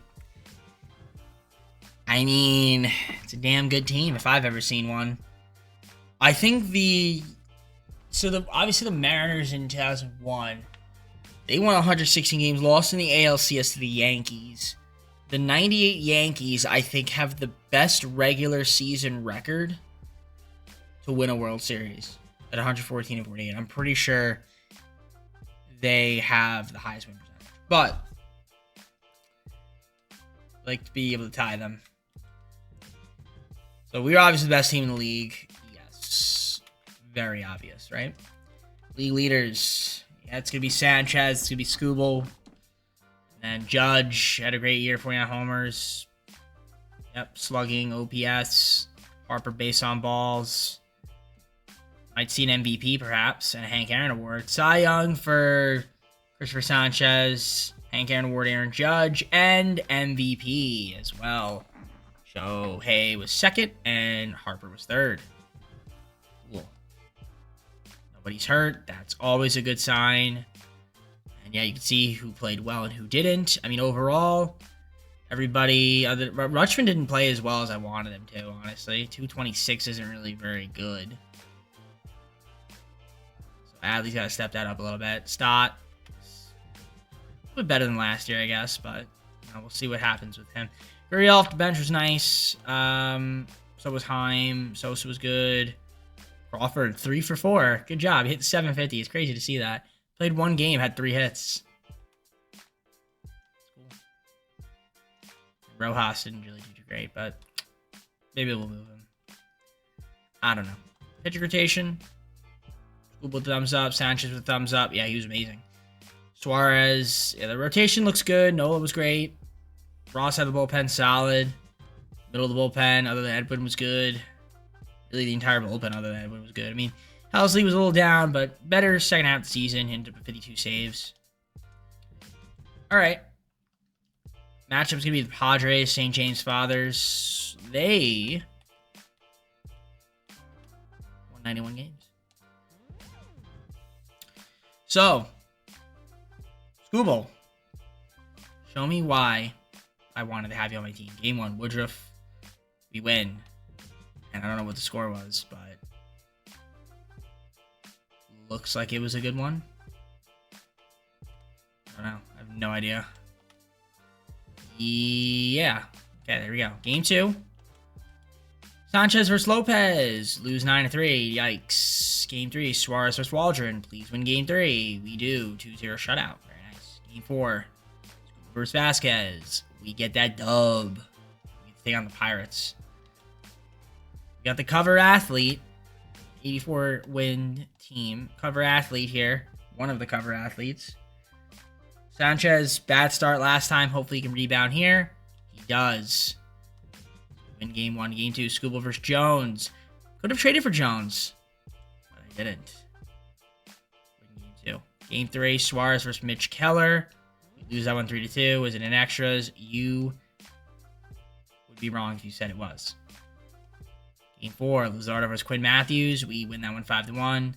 I mean, it's a damn good team if I've ever seen one. I think obviously the Mariners in 2001, they won 116 games, lost in the ALCS to the Yankees. The 98 Yankees, I think, have the best regular season record to win a World Series at 114 and 48. I'm pretty sure they have the highest win percentage. But I'd like to be able to tie them. So we're obviously the best team in the league. Yes. Very obvious, right? League leaders. Yeah, it's going to be Sanchez. It's going to be Scooble. And Judge had a great year, 49 homers. Yep, slugging, OPS. Harper base on balls. Might see an MVP, perhaps, and a Hank Aaron Award. Cy Young for Christopher Sanchez. Hank Aaron Award, Aaron Judge. And MVP as well. Shohei was second, and Harper was third. Cool. Nobody's hurt. That's always a good sign. And yeah, you can see who played well and who didn't. I mean, overall, everybody... Rutschman didn't play as well as I wanted him to, honestly. 226 isn't really very good. So Adley's got to step that up a little bit. Stott, a bit better than last year, I guess, but we'll see what happens with him. Gurriel off the bench was nice. So was Heim. Sosa was good. Crawford, 3 for 4. Good job. He hit 750. It's crazy to see that. Played one game, had 3 hits. Cool. Rojas didn't really do too great, but maybe we'll move him. I don't know. Pitcher rotation. Scoop with thumbs up. Sanchez with thumbs up. Yeah, he was amazing. Suarez. Yeah, the rotation looks good. Nola was great. Ross had the bullpen solid. Middle of the bullpen, other than Edwin, was good. Really, the entire bullpen, other than Edwin, was good. I mean, Helsley was a little down, but better second half of the season. He ended up with 52 saves. All right. Matchup's going to be the Padres, St. James Fathers. They won 91 games. So, Scooble, show me why I wanted to have you on my team. Game 1, Woodruff, we win. And I don't know what the score was, but looks like it was a good one. I don't know. I have no idea. Yeah. Okay, there we go. Game 2. Sanchez versus Lopez. Lose 9-3. Yikes. Game 3. Suarez versus Waldron. Please win Game 3. We do. 2-0 shutout. Very nice. Game 4. Versus Vasquez. We get that dub. We take on the Pirates. We got the cover athlete. 84 win team. Cover athlete here. One of the cover athletes. Sanchez, bad start last time. Hopefully he can rebound here. He does. Win game 1. Game 2. Scooble versus Jones. Could have traded for Jones, but I didn't. Win game 2. Game 3. Suarez versus Mitch Keller. We lose that one 3-2. Was it in extras? You would be wrong if you said it was. Game 4. Luzardo versus Quinn Matthews. We win that one 5-1.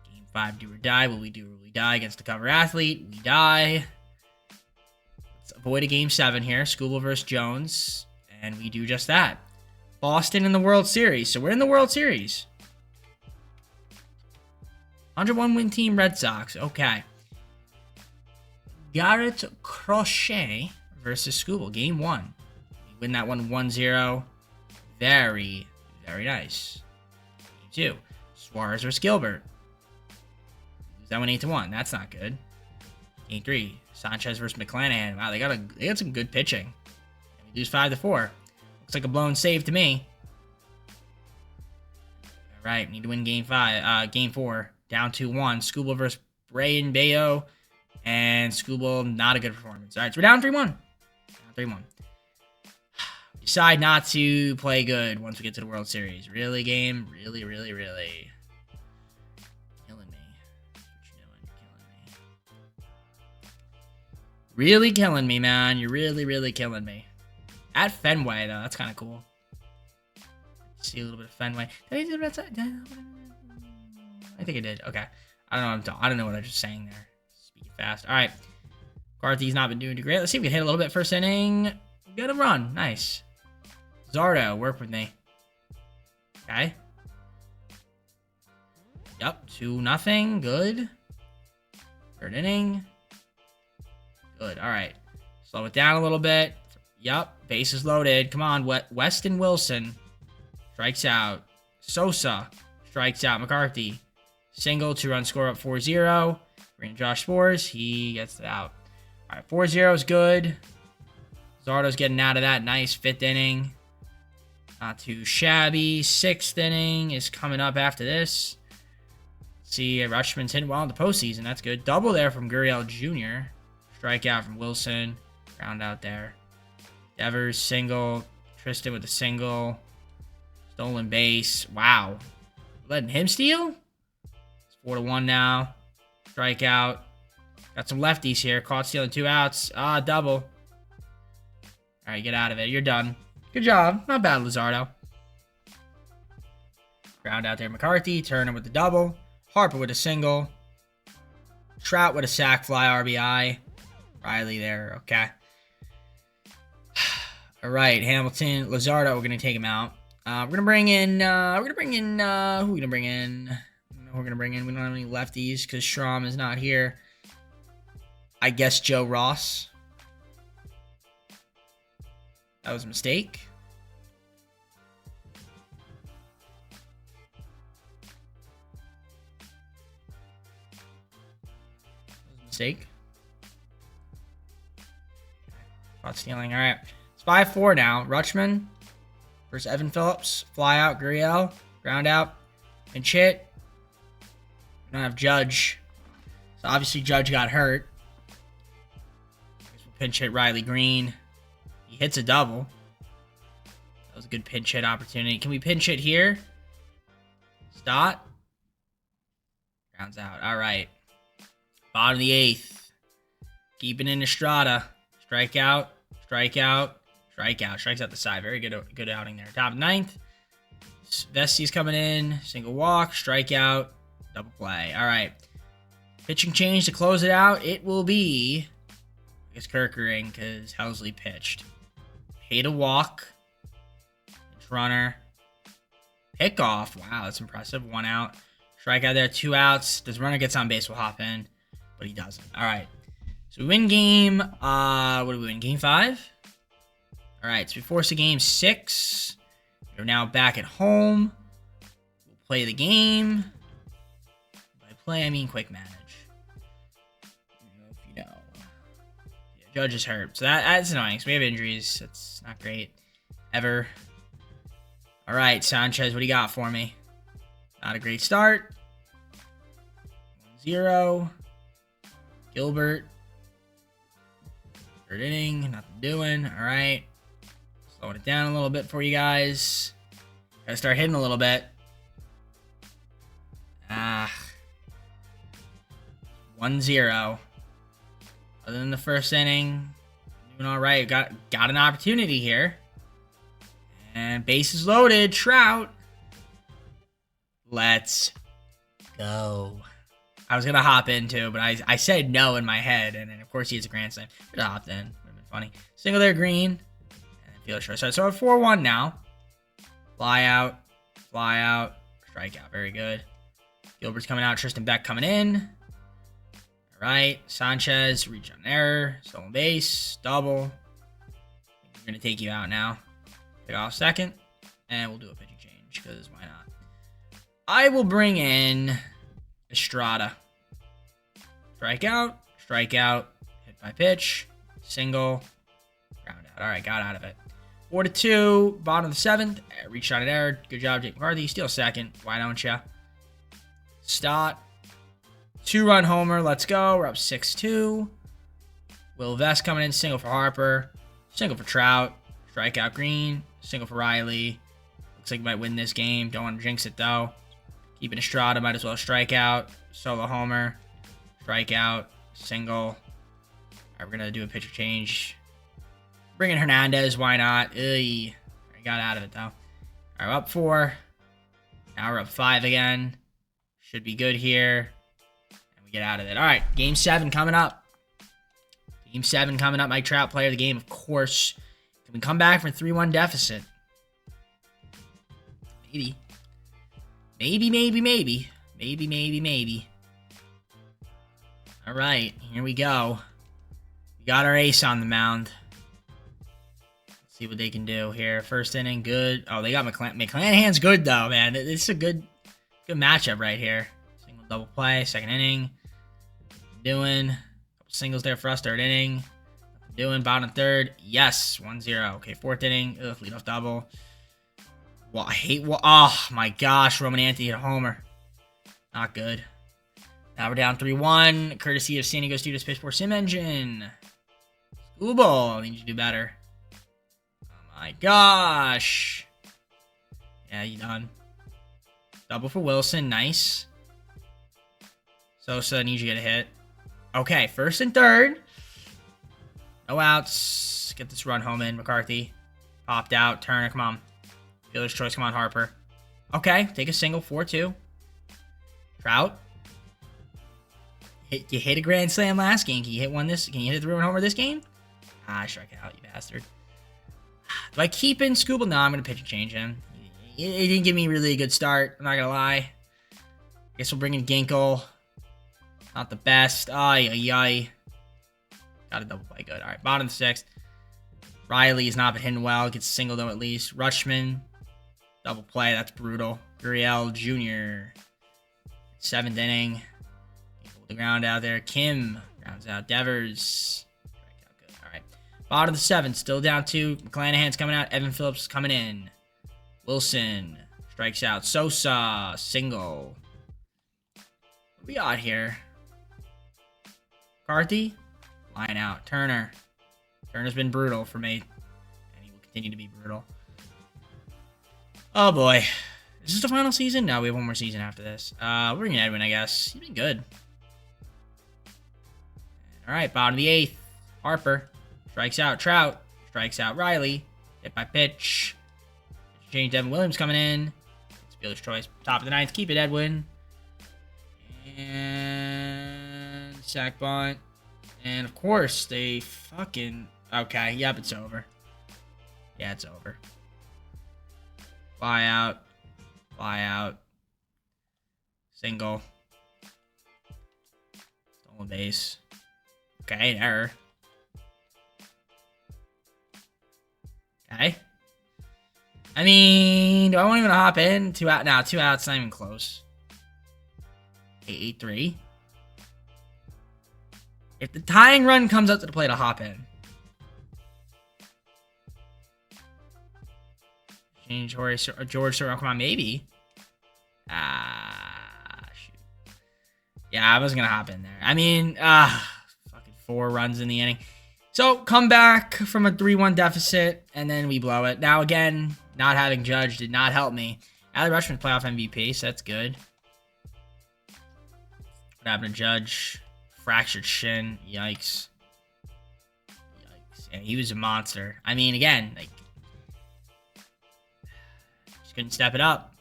Game 5. Do or die. Will we do or will we die against the cover athlete? We die. Let's avoid a game 7 here. Scooble versus Jones. And we do just that. Boston in the World Series. So we're in the World Series. 101 win team, Red Sox. Okay. Garrett Crochet versus Scooble. Game 1. We win that one 1-0. Very, very nice. Game 2. Suarez versus Gilbert. Lose that one 8-1. That's not good. Game 3. Sanchez versus McClanahan. Wow, they got some good pitching. And we lose 5-4. Looks like a blown save to me. All right, need to win game 4. Down 2-1. Scooble versus Brayan Bayo. And Scooble, not a good performance. All right, so we're down 3-1. Down 3-1. Decide not to play good once we get to the World Series. Really, game? Really, really, really. Killing me. What you doing? Killing me. Really killing me, man. You're really, really killing me. At Fenway, though. That's kind of cool. See a little bit of Fenway. Did I do the red side? I think I did. Okay. I don't know what I was just saying there. Speaking fast. All right. McCarthy's not been doing too great. Let's see if we can hit a little bit first inning. Get a run. Nice. Zardo, work with me. Okay. Yep. 2-0. Good. Third inning. Good. All right. Slow it down a little bit. Yep. Bases loaded. Come on. Weston Wilson strikes out. Sosa strikes out McCarthy. Single, 2-run score up 4-0. Bring in Josh Spores. He gets it out. All right. 4-0 is good. Zardo's getting out of that. Nice 5th inning. Not too shabby. 6th inning is coming up after this. See, Rutschman's hitting well in the postseason. That's good. Double there from Gurriel Jr. Strikeout from Wilson. Ground out there. Devers, single. Tristan with a single. Stolen base. Wow. Letting him steal? It's 4-1 now. Strikeout. Got some lefties here. Caught stealing 2 outs. Double. All right, get out of it. You're done. Good job. Not bad, Luzardo. Ground out there. McCarthy. Turner with the double. Harper with a single. Trout with a sac fly RBI. Riley there. Okay. All right, Hamilton, Luzardo. We're gonna take him out. We're gonna bring in. Who are we gonna bring in? We're gonna bring in. We don't have any lefties because Schramm is not here. I guess Joe Ross. That was a mistake. Mistake. Caught stealing. All right. It's 5-4 now. Rutschman versus Evan Phillips. Fly out. Gurriel. Ground out. Pinch hit. We don't have Judge. So obviously Judge got hurt. We'll pinch hit Riley Green. He hits a double. That was a good pinch hit opportunity. Can we pinch hit here? Stott. Grounds out. All right. Bottom of the 8th. Keeping in Estrada. Strikeout. Strikeout. Strikeout. Strikes out the side. Very good outing there. Top 9th. Vesti's coming in. Single walk. Strikeout. Double play. All right. Pitching change to close it out. It will be, I guess, Kerkering because Helsley pitched. Paid a walk. Pitch runner. Pick off. Wow, that's impressive. 1 out. Strikeout there. 2 outs. Does runner gets on base, we'll hop in. But he doesn't. All right. So we win game. What do we win? Game 5? All right. So we force a game 6. We're now back at home. We'll play the game. By play, I mean quick manage. I don't know if you know. Yeah, Judge is hurt. So that's annoying. So we have injuries. That's not great. Ever. All right. Sanchez, what do you got for me? Not a great start. 1-0. Gilbert. 3rd inning. Nothing doing. All right. Slowing it down a little bit for you guys. Gotta start hitting a little bit. 1-0. Other than the 1st inning, doing all right. Got an opportunity here. And bases loaded. Trout. Let's go. I was going to hop in too, but I said no in my head. And then, of course, he hits a grand slam. Could have hopped in. Would have been funny. Single there, Green. And then field short. So we're 4-1 now. Fly out. Strikeout. Very good. Gilbert's coming out. Tristan Beck coming in. All right. Sanchez, reach on error. Stolen base. Double. We're going to take you out now. Pick off 2nd. And we'll do a pitching change because why not? I will bring in Estrada. Strikeout. Hit by pitch. Single. Ground out. All right, got out of it. 4-2. Bottom of the 7th. Reached on an error. Good job, Jake McCarthy. Steal 2nd. Why don't ya? Stott. 2-run homer. Let's go. We're up 6-2. Will Vest coming in. Single for Harper. Single for Trout. Strikeout Green. Single for Riley. Looks like we might win this game. Don't want to jinx it, though. Keeping Estrada, might as well strike out. Solo homer. Strikeout. Single. All right, we're going to do a pitcher change. Bring in Hernandez. Why not? Ugh. Got out of it, though. All right, we're up 4. Now we're up 5 again. Should be good here. And we get out of it. All right, Game 7 coming up. Game 7 coming up. Mike Trout, player of the game, of course. Can we come back from a 3-1 deficit? Maybe. Maybe. All right, here we go. We got our ace on the mound. Let's see what they can do here. 1st inning, good. Oh, they got McClanahan's good, though, man. This is a good matchup right here. Single double play, 2nd inning. Doing. Couple singles there for us, 3rd inning. Doing bottom 3rd. Yes, 1-0. Okay, 4th inning. Leadoff double. Well, I hate. Well, oh my gosh, Roman Anthony hit a homer. Not good. Now we're down 3-1. Courtesy of San Diego Studio Spaceport Sim Engine. Schoolball, I need you to do better. Oh my gosh. Yeah, you done. Double for Wilson, nice. Sosa, need you to get a hit. Okay, first and third. No outs. Get this run home in. McCarthy. Popped out. Turner, come on. Fielder's choice, come on, Harper. Okay, take a single, 4-2. Trout. You hit a grand slam last game. Can you hit one this? Can you hit a 3-run homer this game? Ah, I struck out, you bastard. Do I keep in Scooble? No, I'm going to pitch and change him. He didn't give me really a good start. I'm not going to lie. Guess we'll bring in Ginkle. Not the best. Ay, ay, ay. Got a double play. Good. All right, bottom of the sixth. Riley's not been hitting well. Gets a single, though, at least. Rutschman. Double play. That's brutal. Gurriel Jr. 7th inning. Hold the ground out there. Kim rounds out. Devers. Good. All right. Bottom of the seventh. Still down 2. McClanahan's coming out. Evan Phillips coming in. Wilson strikes out. Sosa. Single. What do we got here? McCarthy. Line out. Turner. Turner's been brutal for me. And he will continue to be brutal. Oh boy. Is this the final season? No, we have one more season after this. We're bringing Edwin, I guess. He's been good. Alright, bottom of the 8th. Harper. Strikes out. Trout. Strikes out Riley. Hit by pitch. Change. Devin Williams coming in. It's Fielder's choice. Top of the 9th. Keep it, Edwin. And sack bunt. And of course, they fucking... Okay, yep, it's over. Yeah, it's over. Fly out. Fly out. Single. Stolen base. Okay, error. Okay. I mean, do I want even to hop in? 2 out now. 2 outs, not even close. 8-3. If the tying run comes up to the plate, I'll hop in. Change George Sorrell. Come on, maybe. Shoot. Yeah, I wasn't going to hop in there. I mean, fucking 4 runs in the inning. So, come back from a 3-1 deficit, and then we blow it. Now, again, not having Judge did not help me. Adley Rutschman's playoff MVP, so that's good. What happened to Judge? Fractured shin. Yikes. Yikes. Yeah, he was a monster. I mean, again, like, just couldn't step it up.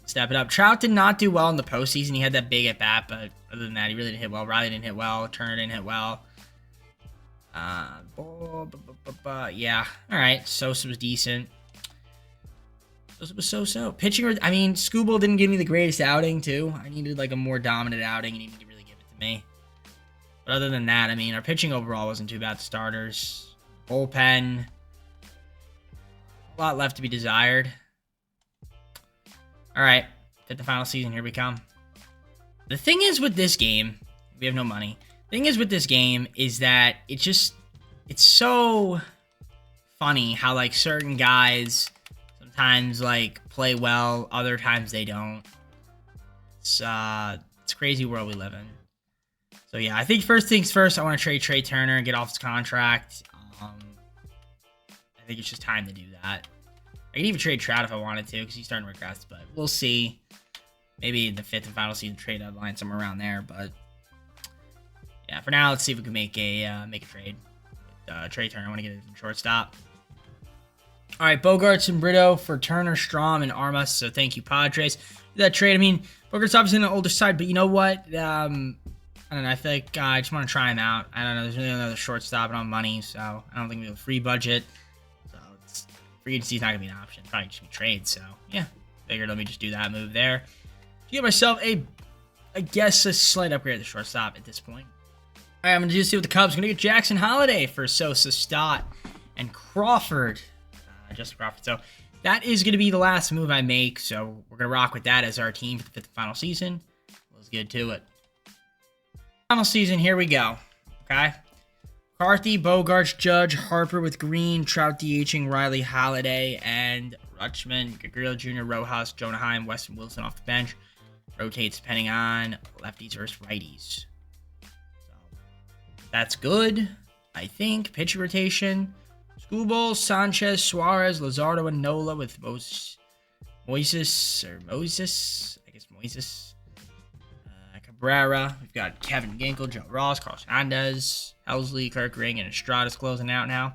Step it up. Trout did not do well in the postseason. He had that big at bat, but other than that, he really didn't hit well. Riley didn't hit well. Turner didn't hit well. Yeah. All right. Sosa was decent. Sosa was so-so. Pitching, I mean, Scooble didn't give me the greatest outing, too. I needed, like, a more dominant outing, and he didn't really give it to me. But other than that, I mean, our pitching overall wasn't too bad. Starters. Bullpen. A lot left to be desired. All right. To the final season. Here we come. The thing is with this game, we have no money. The thing is with this game is that it's so funny how, like, certain guys sometimes, like, play well, other times they don't. It's a crazy world we live in. So, yeah, I think first things first, I want to trade Trey Turner and get off his contract. I think it's just time to do that. I could even trade Trout if I wanted to because he's starting to regress, but we'll see. Maybe in the 5th and final season trade deadline, somewhere around there, but yeah, for now, let's see if we can make a trade with Trey Turner. I want to get it from shortstop. All right, Bogarts and Brito for Turner, Strom, and Armas. So thank you, Padres. That trade, I mean, Bogarts obviously on the older side, but you know what? I don't know. I feel like I just want to try him out. I don't know. There's really another shortstop and on money, so I don't think we have a free budget. So free agency is not going to be an option. Probably just be trade. So yeah, figured let me just do that move there. Give myself I guess, a slight upgrade at the shortstop at this point. All right, I'm going to do see with the Cubs. I'm going to get Jackson Holiday for Sosa, Stott, and Crawford. Justin Crawford. So that is going to be the last move I make. So we're going to rock with that as our team for the 5th and final season. Let's get to it. Final season, here we go. Okay. McCarthy, Bogarts, Judge, Harper with Green, Trout DHing, Riley, Holiday, and Rutschman, Gagriel Jr., Rojas, Jonah Heim, Weston Wilson off the bench. Rotates depending on lefties versus righties. So that's good, I think. Pitch rotation. Schoolball, Sanchez, Suarez, Luzardo, and Nola with Moses. Cabrera. We've got Kevin Ginkel, Joe Ross, Carlos Hernandez, Helsley, Kirk Ring, and Estrada's closing out now.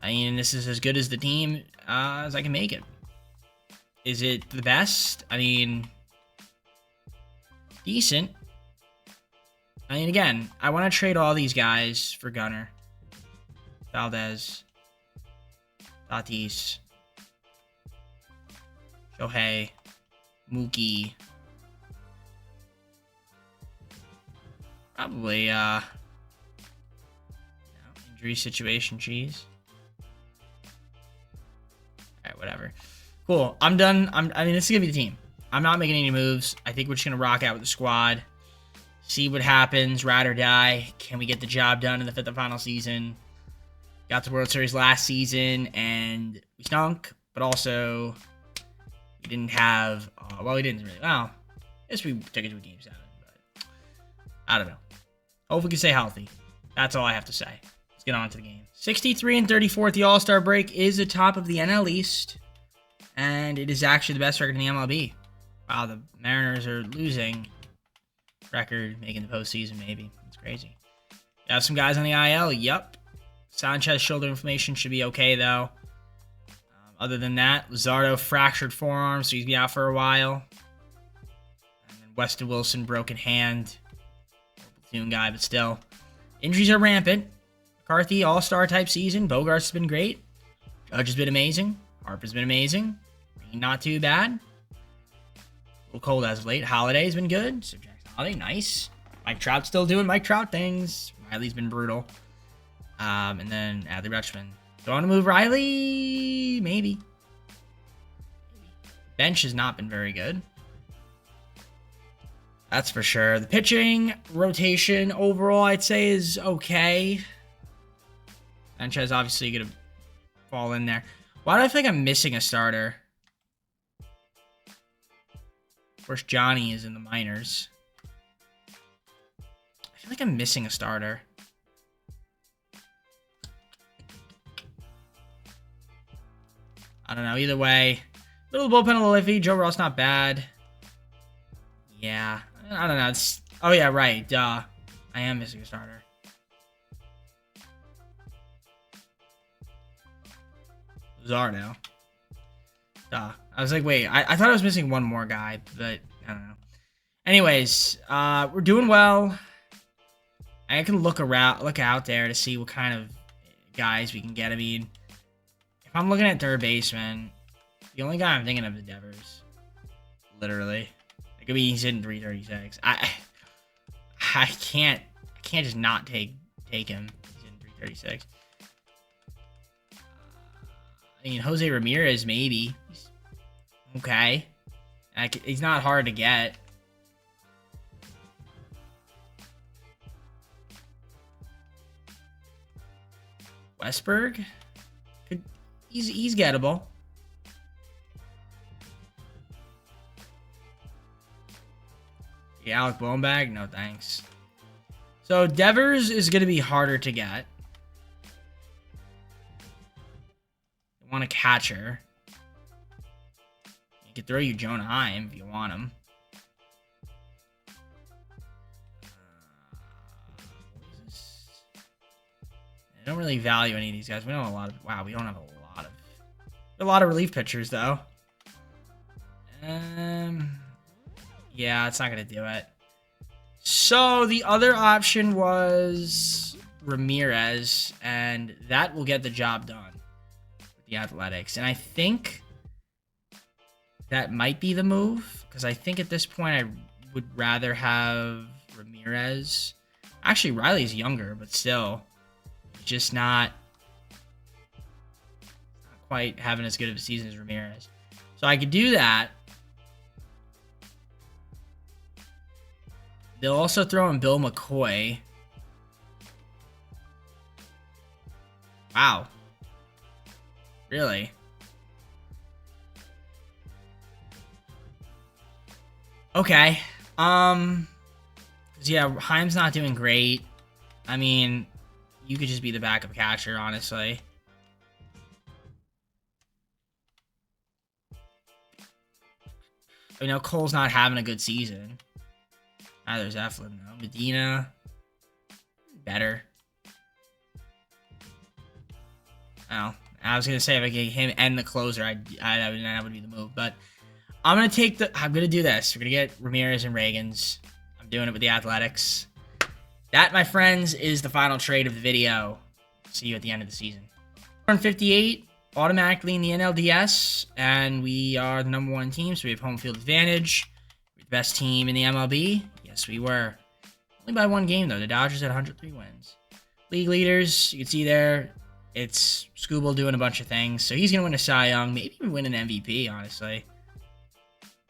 I mean, this is as good as the team as I can make it. Is it the best? I mean, decent. I mean, again, I want to trade all these guys for Gunnar. Valdez. Tatis. Shohei. Mookie. Probably, injury situation, cheese. Alright, whatever. Cool. I'm done. I mean, this is going to be the team. I'm not making any moves. I think we're just going to rock out with the squad. See what happens. Ride or die. Can we get the job done in the fifth and final season? Got the World Series last season, and we stunk. But also, we didn't have... well, we didn't really... Well, I guess we took it to a game 7. But I don't know. Hope we can stay healthy. That's all I have to say. Let's get on to the game. 63-34 at the All-Star break is the top of the NL East. And it is actually the best record in the MLB. Wow, the Mariners are losing record, making the postseason maybe. That's crazy. Got some guys on the IL. Yep. Sanchez shoulder inflammation should be okay, though. Other than that, Luzardo fractured forearm, so he's been out for a while. And then Weston Wilson, broken hand. Platoon guy, but still. Injuries are rampant. McCarthy, all-star type season. Bogarts has been great. Judge has been amazing. Harper's been amazing. Not too bad. A little cold as of late. Holiday's been good. So Jackson Holiday, nice. Mike Trout's still doing Mike Trout things. Riley's been brutal. And then Adley Rutschman. Do I want to move Riley? Maybe. Bench has not been very good. That's for sure. The pitching rotation overall, I'd say, is okay. Sanchez obviously going to fall in there. Why do I feel like I'm missing a starter? Of course, Johnny is in the minors. I feel like I'm missing a starter. I don't know. Either way, little bullpen, a little iffy. Joe Ross not bad. Yeah, I don't know. Oh yeah, right. Duh. I am missing a starter. Zardo. Duh. I was like, wait. I thought I was missing one more guy, but I don't know. Anyways, we're doing well. I can look out there to see what kind of guys we can get. I mean, if I'm looking at third baseman, the only guy I'm thinking of is Devers. Literally. Like, I mean, he's hitting 336. I can't just not take him. He's hitting 336. I mean, Jose Ramirez, maybe. He's okay. He's not hard to get. Westberg? He's gettable. Yeah, Alec Bowenbag? No, thanks. So, Devers is going to be harder to get. You want a catcher. You could throw you Jonah Heim if you want him. I don't really value any of these guys. We don't have a lot of... Wow, we don't have a lot of relief pitchers, though. Yeah, it's not going to do it. So, the other option was Ramirez, and that will get the job done with the Athletics. And I think that might be the move, because I think at this point I would rather have Ramirez. Actually, Riley's younger, but still, just not quite having as good of a season as Ramirez. So I could do that. They'll also throw in Bill McCoy. Wow. Really? Okay. Yeah, Heim's not doing great. I mean, you could just be the backup catcher, honestly. You know, Cole's not having a good season. Neither is Eflin, though. Medina, better. Oh, I was gonna say if I get him and the closer, that would be the move. But I'm gonna do this. We're gonna get Ramirez and Reagans. I'm doing it with the Athletics. That, my friends, is the final trade of the video. See you at the end of the season. 158 automatically in the NLDS, and we are the #1 team, so we have home field advantage. We're the best team in the MLB. Yes, we were. Only by 1 game, though. The Dodgers had 103 wins. League leaders, you can see there, it's Scooble doing a bunch of things. So he's going to win a Cy Young, maybe even win an MVP, honestly.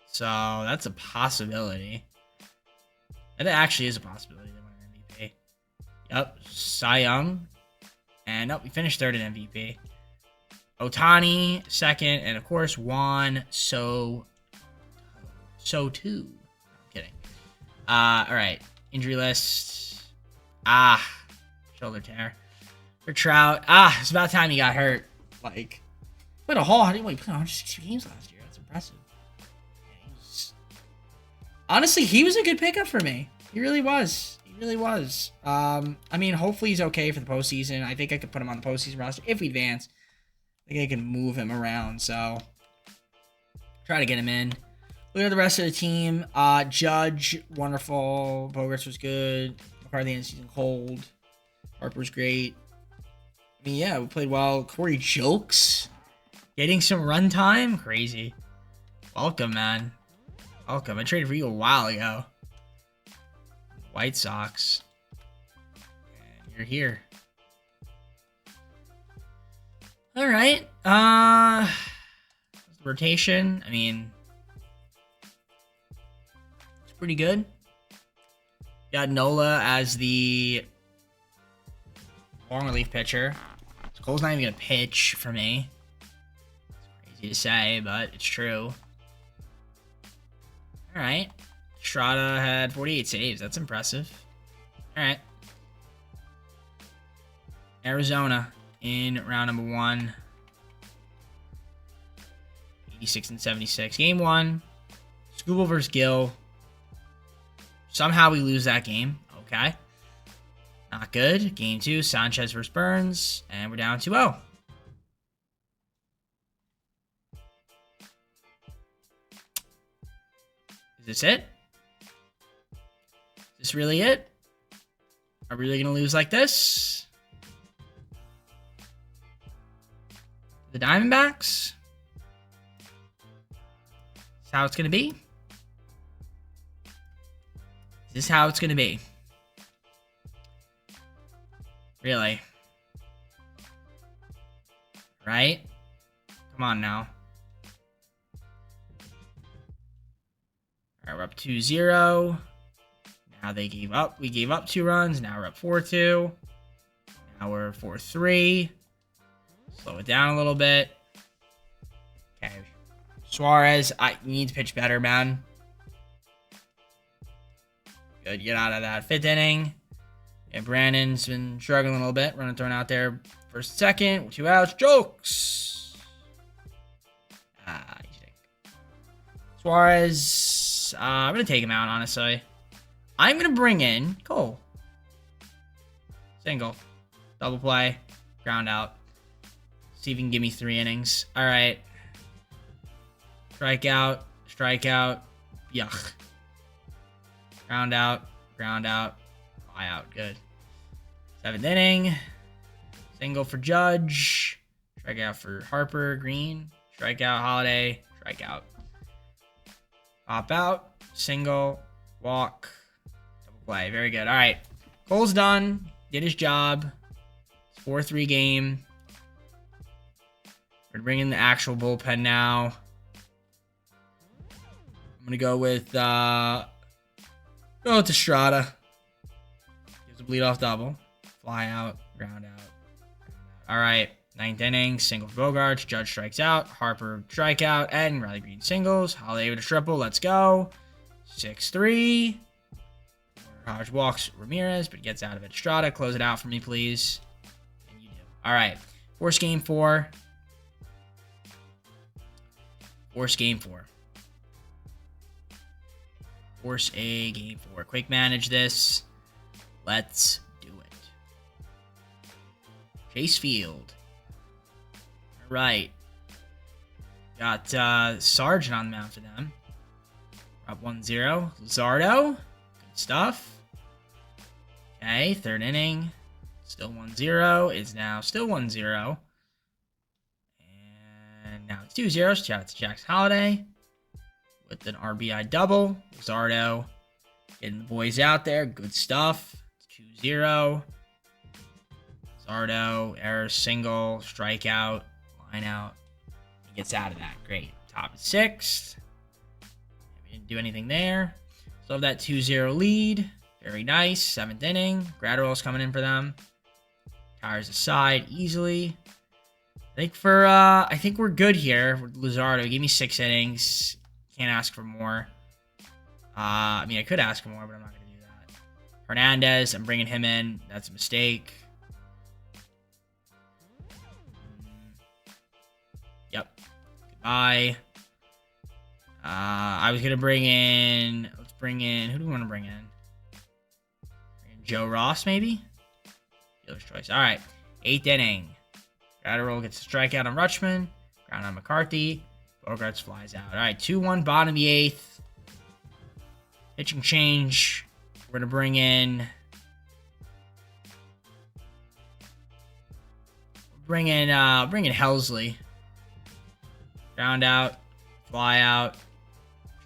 So that's a possibility. That actually is a possibility to win an MVP. Yep, Cy Young. And nope, we finished 3rd in MVP. Ohtani, 2nd, and of course, Juan Soto. I'm kidding. All right, injury list. Shoulder tear. For Trout. It's about time he got hurt. Like, played a whole, he played 160 games last year. That's impressive. Honestly, he was a good pickup for me. He really was. He really was. I mean, hopefully he's okay for the postseason. I think I could put him on the postseason roster if we advance. I think I can move him around, so try to get him in. Look at the rest of the team. Judge, wonderful. Bogarts was good. McCarthy in the season cold. Harper's great. I mean, yeah, we played well. Corey Jokes getting some run time. Crazy. Welcome, man. Welcome. I traded for you a while ago. White Sox. And you're here. All right. Rotation. I mean, it's pretty good. Got Nola as the long relief pitcher. So Cole's not even gonna pitch for me. It's crazy to say, but it's true. All right. Estrada had 48 saves. That's impressive. All right. Arizona in round number 1. 86 and 76. Game 1. Scooble versus Gill. Somehow we lose that game. Okay. Not good. Game 2. Sanchez versus Burns. And we're down 2-0. Is this it? Is this really it? Are we really going to lose like this? The Diamondbacks? Is this how it's going to be? Is this how it's going to be? Really? Right? Come on now. All right, we're up 2-0. Now they gave up. We gave up 2 runs. Now we're up 4-2. Now we're 4-3. Slow it down a little bit. Okay. Suarez, you need to pitch better, man. Good. Get out of that 5th inning. And Brandon's been struggling a little bit. Running, thrown out there. 1st, 2nd. 2 outs. Jokes. You think. Suarez. I'm going to take him out, honestly. I'm going to bring in Cole. Single. Double play. Ground out. See if he can give me 3 innings. All right. Strikeout. Strikeout. Yuck. Ground out. Ground out. Fly out. Good. 7th inning. Single for Judge. Strikeout for Harper. Green. Strikeout. Holiday. Strikeout. Pop out. Single. Walk. Double play. Very good. All right. Cole's done. Did his job. 4-3 game. We're bringing the actual bullpen now. I'm going to go with Estrada. Gives a leadoff double. Fly out. Ground out. All right. Ninth inning, single for Bogarts. Judge strikes out. Harper strikeout. And Riley Green singles. Holiday with a triple. Let's go. 6-3. Hodge walks Ramirez, but gets out of it. Estrada, close it out for me, please. And you do. All right. Force game 4. Force game 4. Force a game 4. Quick manage this. Let's do it. Chase Field. All right. Got Sargent on the mound for them. Up 1-0. Luzardo. Good stuff. Okay, third inning. Still 1-0. Is now still 1-0. And now it's 2-0. Shout out to Jackson Holiday with an RBI double. Luzardo getting the boys out there. Good stuff. It's 2-0. Luzardo, error, single, strikeout, line out. He gets out of that. Great. Top of 6th. We didn't do anything there. Still have that 2-0 lead. Very nice. 7th inning. Gratterall's coming in for them. Tires aside easily. I think we're good here with Luzardo. Give me 6 innings. Can't ask for more. I mean, I could ask for more, but I'm not going to do that. Hernandez, I'm bringing him in. That's a mistake. Yep. Goodbye. I was going to bring in... Let's bring in... Who do we want to bring in? Joe Ross, maybe? Dealer's choice. All right. 8th inning. Gratterall gets a strikeout on Rutschman. Ground on McCarthy. Bogarts flies out. All right. 2-1, bottom of the 8th. Pitching change. We're going to bring in... Bring in Helsley. Ground out. Fly out.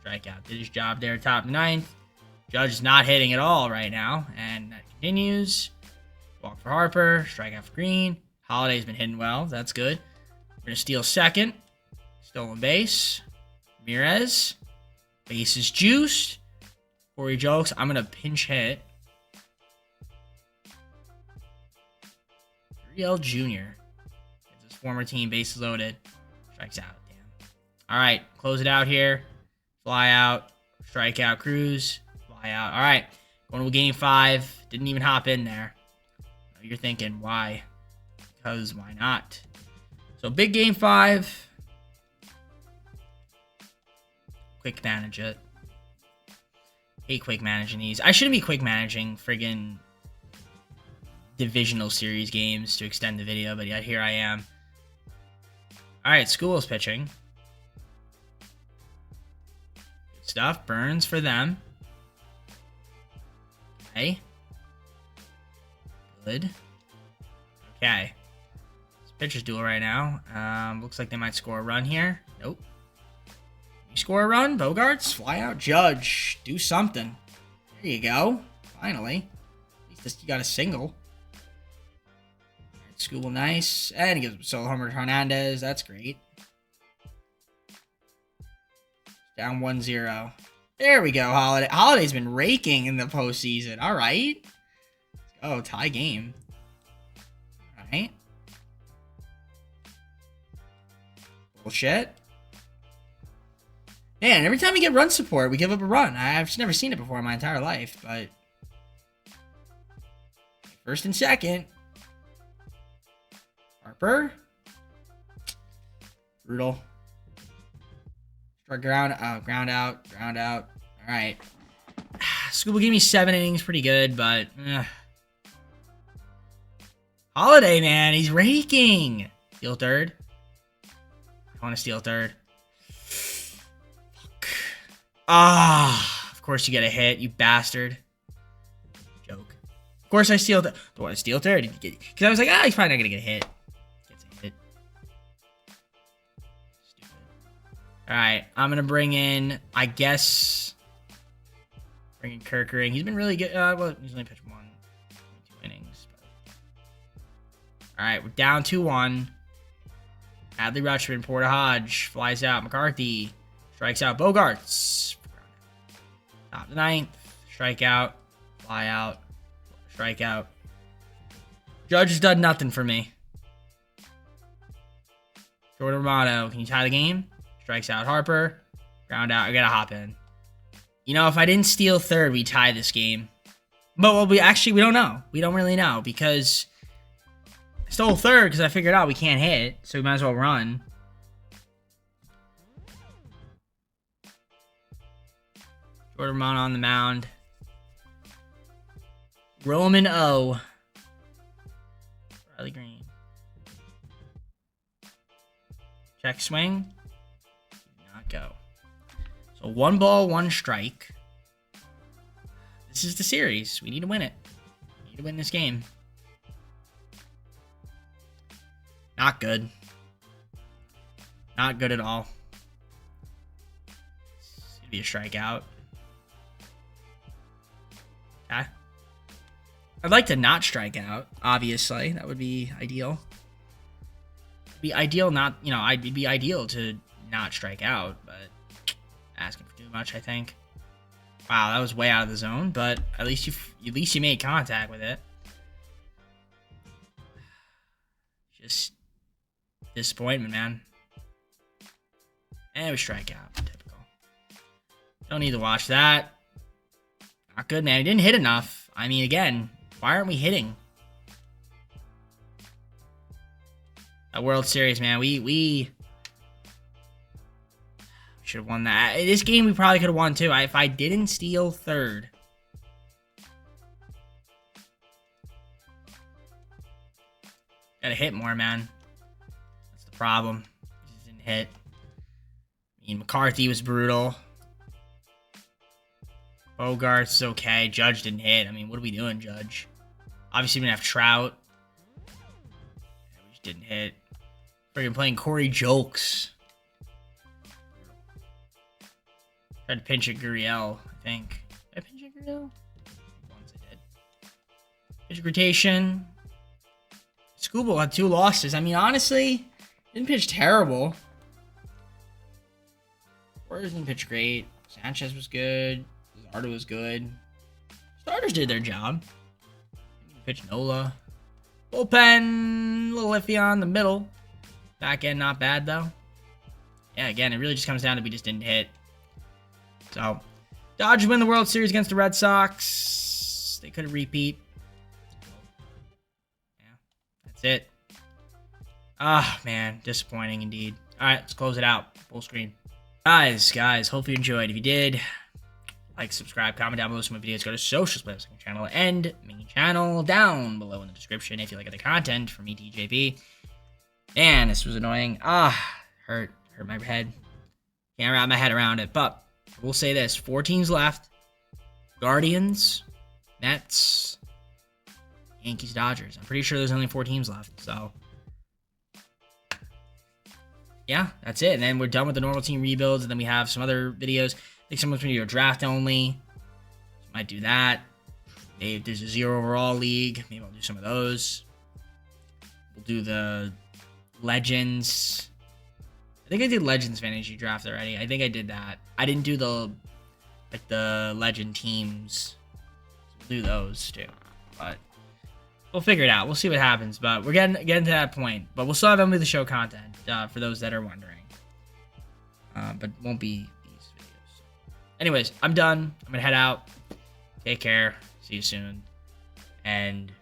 Strikeout. Did his job there. Top 9th. Judge is not hitting at all right now. And that continues. Walk for Harper. Strikeout for Green. Holiday's been hitting well. That's good. We're going to steal second. Stolen base. Ramirez. Base is juiced. Corey jokes. I'm going to pinch hit. Riel Jr. It's his former team. Bases loaded. Strikes out. Damn. All right. Close it out here. Fly out. Strikeout. Cruz. Fly out. All right. Going to game 5. Didn't even hop in there. You're thinking, why? Because why not? So big game 5. Quick manage it. Hate quick managing these. I shouldn't be quick managing friggin' divisional series games to extend the video, but yeah, here I am. All right, School's pitching. Good stuff. Burns for them. Okay. Good. Okay. This pitcher's duel right now. Looks like they might score a run here. Nope. You score a run, Bogarts. Fly out, Judge. Do something. There you go. Finally. At least you got a single. School nice. And he gives a solo homer to Hernandez. That's great. Down 1-0. There we go, Holiday. Holiday's been raking in the postseason. All right. Oh, tie game. All right. Bullshit. Man, every time we get run support, we give up a run. I've just never seen it before in my entire life, but... First and second. Harper. Brutal. Struck ground out. Ground out. All right. Scuba gave me 7 innings. Pretty good, but... Holiday, man. He's raking. Steal third. I want to steal third. Fuck. Of course you get a hit, you bastard. Joke. Of course I steal third. Do I want to steal third? Because I was like, he's probably not going to get a hit. Gets a hit. Stupid. Alright, I'm going to bring in, I guess... Bring in Kirkering. He's been really good. Well, he's only pitched 2 innings. Alright, we're down 2-1. Adley Rutschman, Porter Hodge, flies out. McCarthy strikes out. Bogarts. Top of the 9th. Strikeout. Fly out. Strikeout. Judge has done nothing for me. Jordan Romano, can you tie the game? Strikes out Harper. Ground out. I gotta hop in. You know, if I didn't steal third, we tie this game. But well, we don't know. We don't really know because I stole third because I figured out we can't hit, so we might as well run. Jordan Romano on the mound. Roman O. Riley Green. Check swing. Did not go. So 1 ball, 1 strike. This is the series. We need to win it. We need to win this game. Not good. Not good at all. It's gonna be a strikeout. Okay. I'd like to not strike out, obviously. That would be ideal. It'd be ideal not, you know, it'd be ideal to not strike out, but asking for too much, I think. Wow, that was way out of the zone, but at least you made contact with it. Just disappointment, man. And we strike out. Typical. Don't need to watch that. Not good, man. He didn't hit enough. I mean, again, why aren't we hitting? A World Series, man. We should have won that. This game we probably could have won too. If I didn't steal third. Gotta hit more, man. That's the problem. He just didn't hit. I mean, McCarthy was brutal. Bogarts is okay. Judge didn't hit. I mean, what are we doing, Judge? Obviously, we didn't have Trout. We just didn't hit. Freaking playing Corey Jokes. Tried to pinch at Gurriel, I think. Did I pinch at Gurriel? Once I did. Pitch rotation. Scooble had 2 losses. I mean, honestly, didn't pitch terrible. Warriors didn't pitch great. Sanchez was good. Zardo was good. Starters did their job. Pitch Nola. Bullpen, a little iffy on the middle. Back end, not bad, though. Yeah, again, it really just comes down to we just didn't hit. So, Dodgers win the World Series against the Red Sox. They could repeat. Yeah, that's it. Ah, man, disappointing indeed. All right, let's close it out. Full screen. Guys, hope you enjoyed. If you did, like, subscribe, comment down below some of my videos. Go to socials, play second channel, and main channel down below in the description if you like the content from me, DJP. Man, this was annoying. Hurt my head. Can't wrap my head around it, but we'll say this. 4 teams left. Guardians, Mets, Yankees, Dodgers. I'm pretty sure there's only 4 teams left, so yeah, that's it. And then we're done with the normal team rebuilds, and then we have some other videos. I think someone's going to do a draft only. Might do that. If there's a 0 overall league, maybe I'll do some of those. We'll do the Legends. I think I did Legends Fantasy Draft already. I think I did that. I didn't do the Legend teams. So we'll do those too. But we'll figure it out. We'll see what happens. But we're getting to that point. But we'll still have MLB The Show content for those that are wondering. But won't be these videos. Anyways, I'm done. I'm going to head out. Take care. See you soon. And